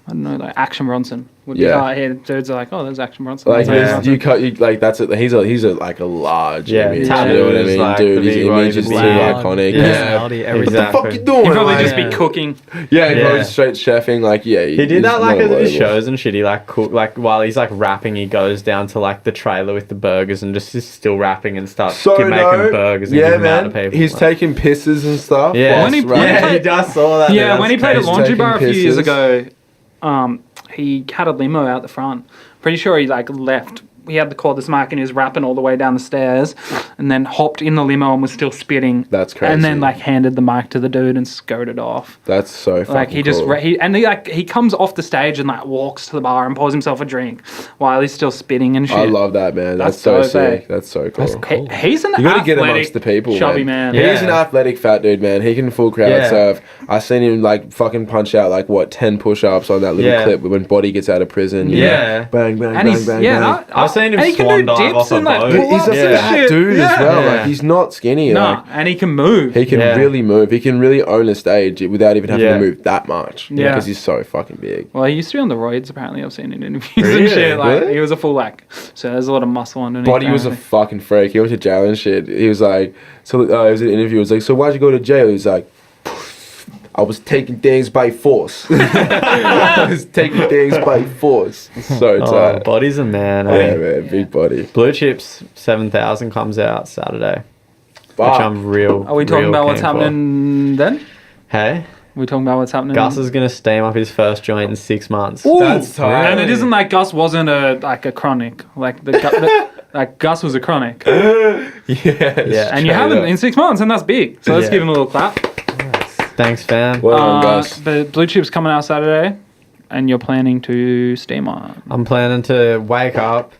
I don't know, like Action Bronson. Would Yeah. be hard. Here, dudes are like, oh, there's Action Bronson. Like There's Yeah. Action you Bronson. cut you like that's a he's a like a large Yeah, image. tattoos, You know what I mean, like, dude? the His big image ones, is too loud, iconic. yeah. Yeah. Personality, everything. What the fuck you doing? He'd probably Like, just be Yeah. cooking. yeah, he'd probably Yeah. straight chefing. Like, yeah, He did he's that like not at his avoidable. shows and shit. He like cook like while he's like rapping, he goes down to like the trailer with the burgers and just is still rapping and starts making burgers and yeah, giving them out man. to people. He's Like, taking pisses and stuff. yeah, When he yeah, he does saw that. Yeah, dude. when he That's played at crazy. Laundry Taking Bar a few years pisses. ago, he had a limo out the front. Pretty sure he like left. He had the cordless mic and he was rapping all the way down the stairs, and then hopped in the limo and was still spitting. That's crazy. And then like handed the mic to the dude and scooted off. That's so fucking Like he just cool. he comes off the stage and like walks to the bar and pours himself a drink while he's still spitting and shit. I love that, man. That's That's so dope, eh? sick. That's so cool. He's an You gotta get him athletic, amongst the people, chubby man. man. Yeah. He's an athletic fat dude, man. He can full crowd Yeah. surf. I seen him like fucking punch out like what 10 push-ups on that little Yeah. clip when Body gets out of prison. you know? Yeah. Bang, bang, And bang, he's bang, yeah, bang. I've seen him and he can swan do dive dips off a and like boat. But pull-ups he's a and fat shit. dude as well. Yeah. Like he's not skinny. No, Like and he can move. he can Yeah. really move. He can really own a stage without even having Yeah. to move that much. Yeah. Because he's so fucking big. Well, he used to be on the roids. Apparently, I've seen in interviews Really? and shit. Like Really? he was a full like. So there's a lot of muscle underneath. Body was a apparently. fucking freak. He went to jail and shit. He was like, so it was an interview. It was like, so why'd you go to jail? He was like, I was taking things by force. I was taking things by force. So Oh, tight. Body's a man. Yeah, Eh? man, big body. Blue Chips 7000 comes out Saturday, which Fuck. I'm real. Are we talking real about what's keen for. happening then? Hey, Are we talking about what's happening? Gus is gonna steam up his first joint in 6 months. Ooh, That's tight. and it isn't like Gus wasn't a chronic. Like like Gus was a chronic, Yeah. and you haven't in 6 months, and that's big. So let's Yeah. give him a little clap. Thanks, fam. Well done, Gus. The Blue Chip's coming out Saturday, and you're planning to steam on. I'm planning to wake up.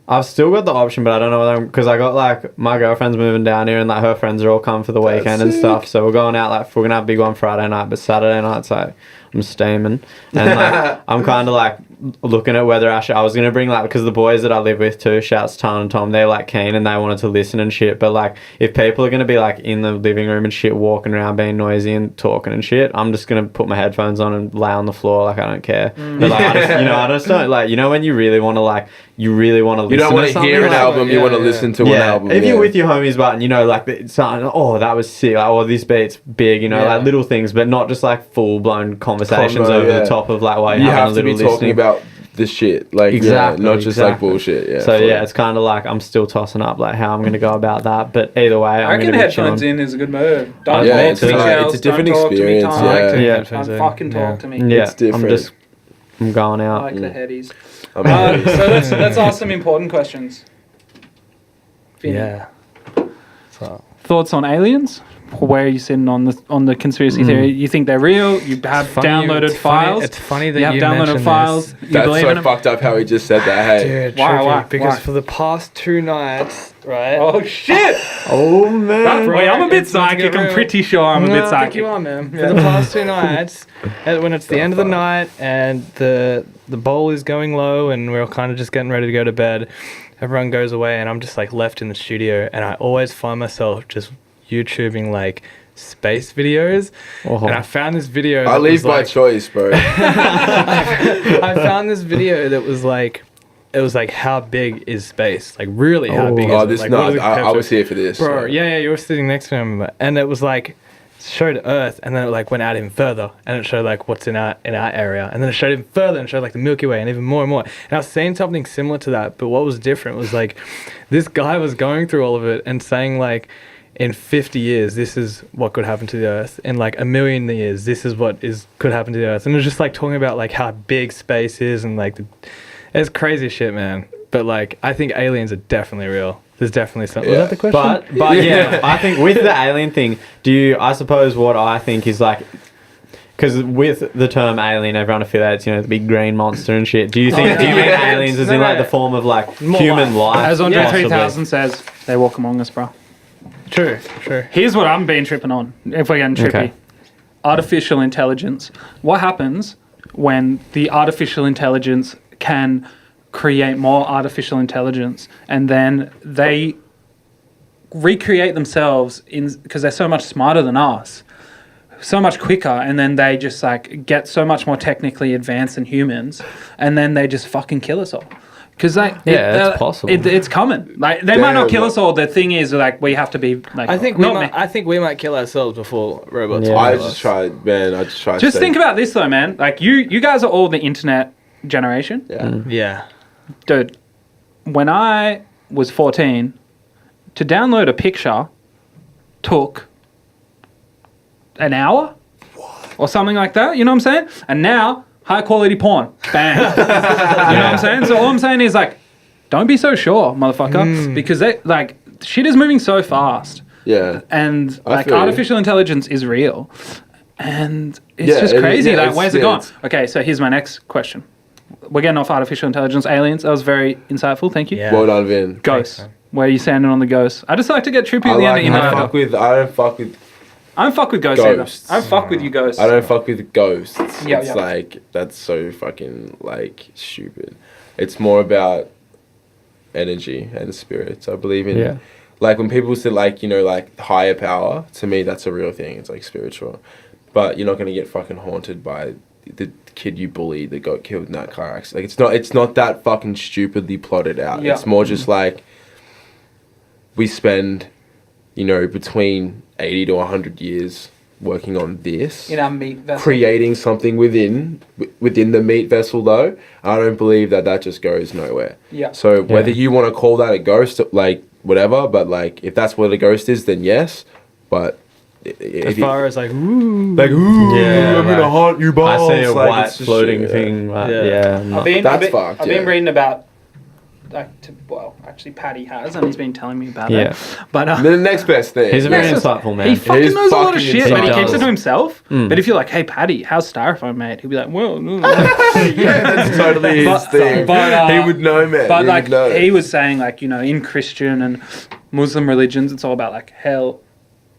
I've still got the option, but I don't know whether because I got like my girlfriend's moving down here and like her friends are all coming for the That's weekend and sick. stuff. So we're going out like we're gonna have a big one Friday night, but Saturday night's like I'm steaming and like I'm kind of like looking at whether I was gonna bring like because the boys that I live with too, shouts Tan and Tom, they're like keen and they wanted to listen and shit. But like if people are gonna be like in the living room and shit, walking around being noisy and talking and shit, I'm just gonna put my headphones on and lay on the floor like I don't care. But like I just don't like when you really want to listen. You don't want to hear an like- album, you yeah, want to yeah. listen to an album. If yeah. you're with your homies, but you know, like it's something, oh, that was sick, like, oh, this beat's big, you know, Yeah. like little things, but not just like full blown conversations Convo, over yeah. the top of like while you you're having have a to little be talking listening. about the shit, like Exactly, not just like exactly. bullshit. Yeah. So fully. yeah, it's kind of like I'm still tossing up like how I'm gonna go about that, but either way, I I'm reckon gonna be headphones chilling. in is a good move. Don't Yeah, talk it's to me, a- Charles. it's a different Don't talk to me, experience, Tom. yeah. Yeah. Don't fucking talk to me. Yeah, It's different. I'm going I out. like the headies. I mean, So let's ask some important questions. Vinny, Yeah. So, Thoughts on aliens? Where are you sitting on the conspiracy theory? You think they're real? You have funny- downloaded it's funny- files. it's funny that you have you downloaded mentioned files. this. You that's believe in so them? fucked up how he just said that. Hey, dude, Why, tricky, why, because why? for the past 2 nights, right? Oh shit! Oh man, Wait, I'm a bit it's not psychic. get I'm real. pretty sure I'm a No, bit I think psychic. you are, man. For the past 2 nights, when it's the end of the night and the bowl is going low and we're all kind of just getting ready to go to bed, everyone goes away and I'm just like left in the studio and I always find myself just YouTubing like space videos. Oh. And I found this video. I that leave was, by like, choice, bro. I found this video that was like it was like, how big is space? Like, really, how big is Oh, it? this Like, no, what is it I compared was to? here for this. Bro, yeah, you were sitting next to him, and it was like, showed Earth, and then it like went out even further, and it showed like what's in our area, and then it showed even further and showed like the Milky Way and even more and more. And I was saying something similar to that, but what was different was like, this guy was going through all of it and saying like, in 50 years, this is what could happen to the Earth. In like 1,000,000 years, this is what could happen to the Earth. And it was just like talking about like how big space is and like it's crazy shit, man. But like, I think aliens are definitely real. There's definitely something. Yeah. Was that the question? But yeah, I think with the alien thing, I suppose what I think is like, because with the term alien, everyone affiliates, the big green monster and shit. Do you mean aliens as in like the form of like human life? As Andre possibly? 3000 says, they walk among us, bro. True. Here's what I'm being tripping on, if we're getting trippy. Okay. Artificial intelligence. What happens when the artificial intelligence can create more artificial intelligence and then they recreate themselves because they're so much smarter than us, so much quicker, and then they just like get so much more technically advanced than humans, and then they just fucking kill us all. Because it's possible. It's coming. Like they might not kill us all. The thing is, like we have to be like. I think we might kill ourselves before robots. Yeah. will I kill just us. tried, man. I just tried. Just think about this though, man. Like you guys are all the internet generation. Yeah. Yeah. Dude, when I was 14, to download a picture took an hour or something like that. You know what I'm saying? And now, high quality porn. Bang. You know what I'm saying? So all I'm saying is like, don't be so sure, motherfucker, because shit is moving so fast. Yeah. And I like feel you. artificial intelligence is real. And it's Yeah, just it is, crazy. yeah, Like, it's- where's it yeah, going? it's- Okay, so here's my next question. We're getting off artificial intelligence, aliens. That was very insightful. Thank you. Yeah. Well done, Vin. Ghosts. Thanks, man. Where are you standing on the ghosts? I just like to get trippy at the end. I don't fuck with I don't fuck with ghosts Ghosts. either. I don't fuck with you ghosts. I don't fuck with ghosts. Yeah, It's yeah. like that's so fucking like stupid. It's more about energy and spirits. I believe in Yeah. like when people say like, like higher power, to me that's a real thing. It's like spiritual. But you're not gonna get fucking haunted by the kid you bullied that got killed in that car accident. Like it's not that fucking stupidly plotted out. Yeah. It's more just like we spend, between 80 to 100 years working on this. In our meat vessel. Creating something within the meat vessel though. I don't believe that just goes nowhere. Yeah. So whether you want to call that a ghost, like whatever, but like if that's what a ghost is, then yes. But As far as like, ooh. Yeah, I'm gonna haunt you I balls. see a like, white it's just floating shit, thing. Like, Yeah. yeah. That's fucked, I've been yeah. reading about, actually Paddy has, and he's been telling me about Yeah. it. But The next best thing. He's a very Yeah. insightful man. he fucking He's knows a lot of fucking shit, but he insane. keeps it to himself. Mm. But if you're like, hey Paddy, how's styrofoam made? He'll be like, well, yeah, that's totally his But- thing. but, he would know, man. But he like would know. he was saying, like, in Christian and Muslim religions, it's all about like hell.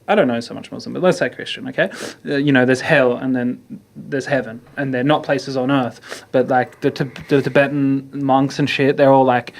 I don't know so much Muslim, but let's say Christian, okay? There's hell and then there's heaven, and they're not places on earth. But like the Tibetan monks and shit, they're all like,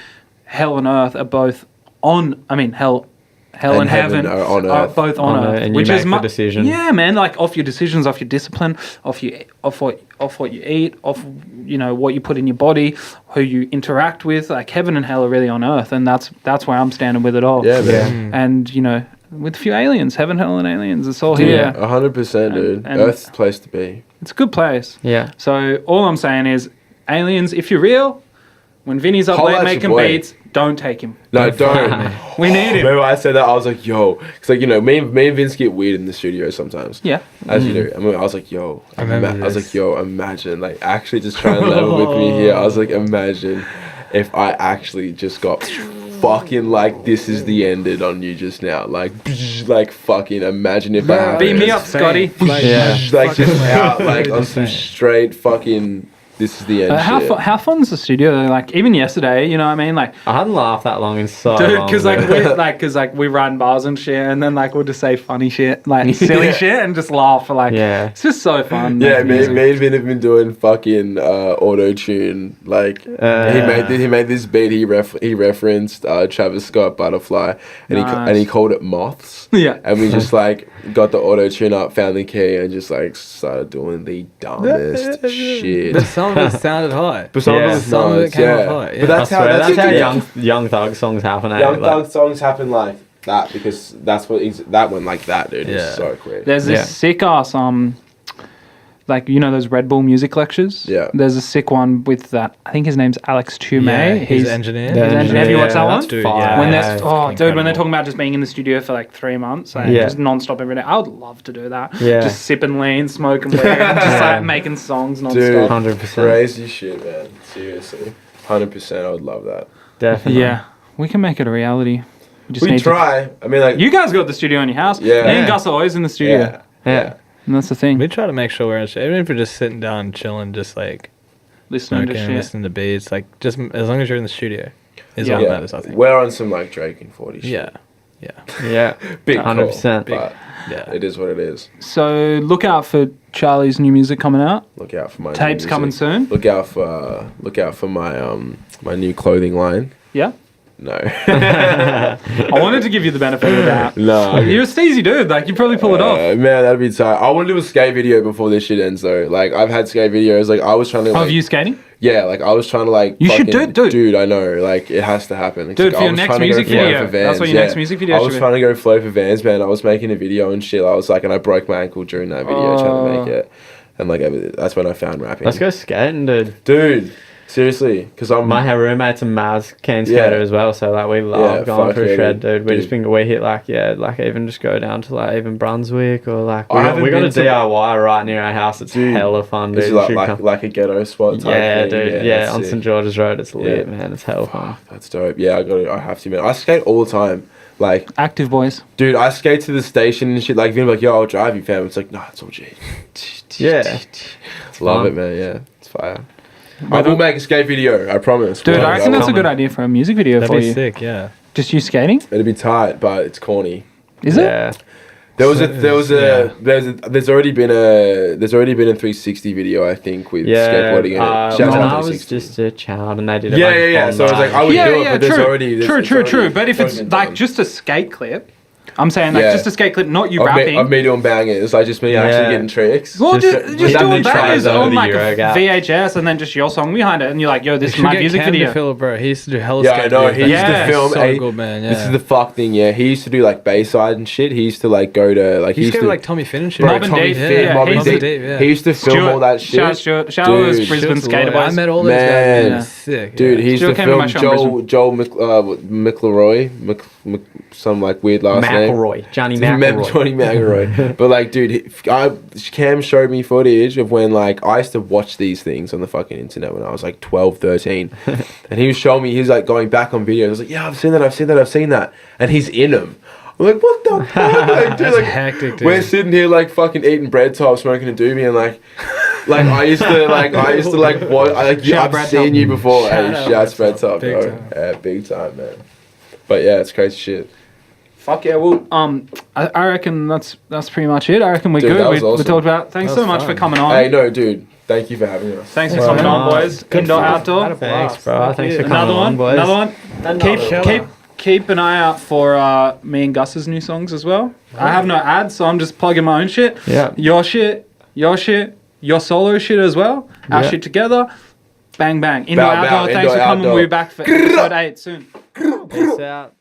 hell and earth are both on. I mean, hell and heaven are on are earth. both on earth, And you which make is the decision. Yeah, man, like off your decisions, off your discipline, off what you eat, off what you put in your body, who you interact with. Like heaven and hell are really on earth, and that's where I'm standing with it all. Yeah, man. And with a few aliens, heaven, hell, and aliens, it's all Yeah, here. 100%, dude. and- Earth's the place to be. It's a good place. Yeah. So all I'm saying is, aliens, if you're real, when Vinny's up Holla late at your making boy. beats, don't take him. No, don't. We need him. Remember I said that? I was like, yo. It's like, me and Vince get weird in the studio sometimes. Yeah. As you do. I was like, yo. I remember was this. like, yo, imagine. Like, actually just try and level with me here. I was like, imagine if I actually just got fucking like this is the ended on you just now. Like fucking imagine if that happened. Beat me up, Scotty. Yeah. Like just out like on Insane. some straight fucking this is the end shit. How fun is the studio? Like even yesterday, you know what I mean? Like, I hadn't laughed that long in so dude, long. because we run bars and shit, and then like we'll just say funny shit, like silly Yeah. shit, and just laugh for like. Yeah. It's just so fun. Yeah, making me music. and Vin have been doing fucking auto tune. Like he made this beat. He referenced Travis Scott Butterfly, and Nice. he called it Moths. Yeah. And we just like got the auto tune up, found the key, and just like started doing the dumbest shit. There's some of it sounded hot. But some Yeah. of it was Some of it nice, came yeah. off hot, yeah. But that's I how swear, that's how yeah. young thug songs happen. Young Like, Thug songs happen like that because that's what that went like that, dude. Yeah. It's so quick. There's this Yeah. sick ass like you know those Red Bull music lectures. Yeah. There's a sick one with that. I think his name's Alex Tume. Yeah, he's an engineer. he's an engineer. Have you watched that one? That's dude, Fire. yeah. When they're Yeah, dude, when they're incredible. talking about just being in the studio for like 3 months, like, Yeah. just non-stop every day. I would love to do that. Yeah. Just sipping lean, smoking weed, and just Yeah. like making songs Dude, non-stop. 100%. crazy shit, man. Seriously, 100%. I would love that. Definitely. Yeah, we can make it a reality. We just We need to. try. I mean, like You guys got the studio in your house. Yeah. Me and Gus are always in the studio, yeah, Yeah. and that's the thing. We try to make sure we're in shape. Even if we're just sitting down, chilling, just like Listening to smoking, shit. listening to beats, like just as long as you're in the studio, is Yeah. all yeah. that matters. I think. We're on some like Drake and 40 shit. Yeah, yeah, Yeah. Big 100%. call, but yeah. it is what it is. So look out for Charlie's new music coming out. Look out for my new Tapes coming music. soon. Look out for my my new clothing line. Yeah. No, I wanted to give you the benefit of that. no. You're a steezy dude. Like you probably pull it off. Man, that'd be tight. I want to do a skate video before this shit ends, though. Like, I've had skate videos. Like, I was trying to. Of Like, you skating? yeah, like I was trying to like. You should do fucking- it, dude. Dude, I know. Like, it has to happen. It's Dude, like, for I your was next trying to go music flow video. for Vans, That's what your next music video I should was be. trying to go flow for Vans, man. I was making a video and shit. I was like, and I broke my ankle during that video trying to make it. And like, that's when I found rapping. Let's go skating, dude. Dude, seriously, because I'm. My roommate's a Maz keen Yeah. skater as well, so like we love Yeah, going fuck for a yeah, shred, dude. dude. We hit like even just go down to like even Brunswick or like I haven't we got a been to- DIY right near our house. It's Dude, hella fun, dude. It's You like, should like, come. like a ghetto spot type Yeah, thing. dude. Yeah, that's on sick. St George's Road, it's lit, Yeah. man. It's hella fun. That's dope. Yeah, I have to, man. I skate all the time. Like, Active boys. dude, I skate to the station and shit. Like, Vin like, yo, I'll drive you, fam. It's like, nah, it's all G. Yeah. Love fun. it, man. Yeah, it's fire. I will make a skate video. I promise. Dude, Well, I reckon that's a coming. good idea for a music video That'd for be you. sick. Yeah. Just you skating? It'd be tight, but it's corny. Is it? Yeah. There's already been a 360 video, I think, with Yeah. skateboarding in it. Shout when out to I was 360. just a child and they did it. Yeah, like, yeah, yeah. on So I was like, live. I would Yeah, do it, yeah, but there's true. already True. But if it's already like done. just a skate clip, I'm saying like Yeah. just a skate clip, not you of rapping. me, of me doing bangers, like just me Yeah. actually getting tricks. Well, Just- just just doing that bangers tries over on the like Euro a gap. VHS and then just your song behind it, and you're like, "Yo, this is Should my get music Cam video." to fill it, bro. He used to do hella Yeah, I skate know. videos. He used Yeah. to film. So good, man. Yeah. This is the fuck thing. Yeah, he used to do like Bayside and shit. He used to like go to like He he used used to to like Tommy Finn and shit. Bro, Mob and Tommy Dave, Finn, yeah, Mob and he's Dave. Dave, yeah. He used to film all that shit. Shout out Dude. Brisbane Shit's Skater loyal. I Boys. met all those Man. guys. Man. Sick. Dude, yeah. he used Still to came to my film show in Joel McElroy, some like weird last name. McElroy. Johnny Remember McElroy. Johnny McElroy. But like, dude, Cam showed me footage of when like I used to watch these things on the fucking internet when I was like 12, 13. And he was showing me, he was like going back on videos. I was like, yeah, I've seen that. And he's in them. I'm like, what the fuck? Like, dude, That's like, hectic, dude. we're sitting here like fucking eating bread top, smoking a doobie, and like I used to like what Shout I've Bread seen Top. you before. Shout Hey, out shouts Bread Bread Top, Big bro. time. Yeah, big time, man. But yeah, it's crazy shit. Fuck yeah! Well, I reckon that's pretty much it. I reckon we're Dude, good. that was We awesome. talked about. Thanks That so was much for fun. coming on. Hey, no, dude. Thank you for having us. Thanks for Well, coming on, nice. boys. Indoor, outdoor. Thanks, bro. Thanks for coming Another on, one. boys. Another one. Keep an eye out for me and Gus's new songs as well. I have no ads, so I'm just plugging my own shit. Yeah. Your shit, your solo shit as well. Our Yeah. shit together. Bang bang. Indoor, Bow, bow, outdoor. Thanks indoor, for coming. outdoor. We'll be back for episode 8 soon. Peace out.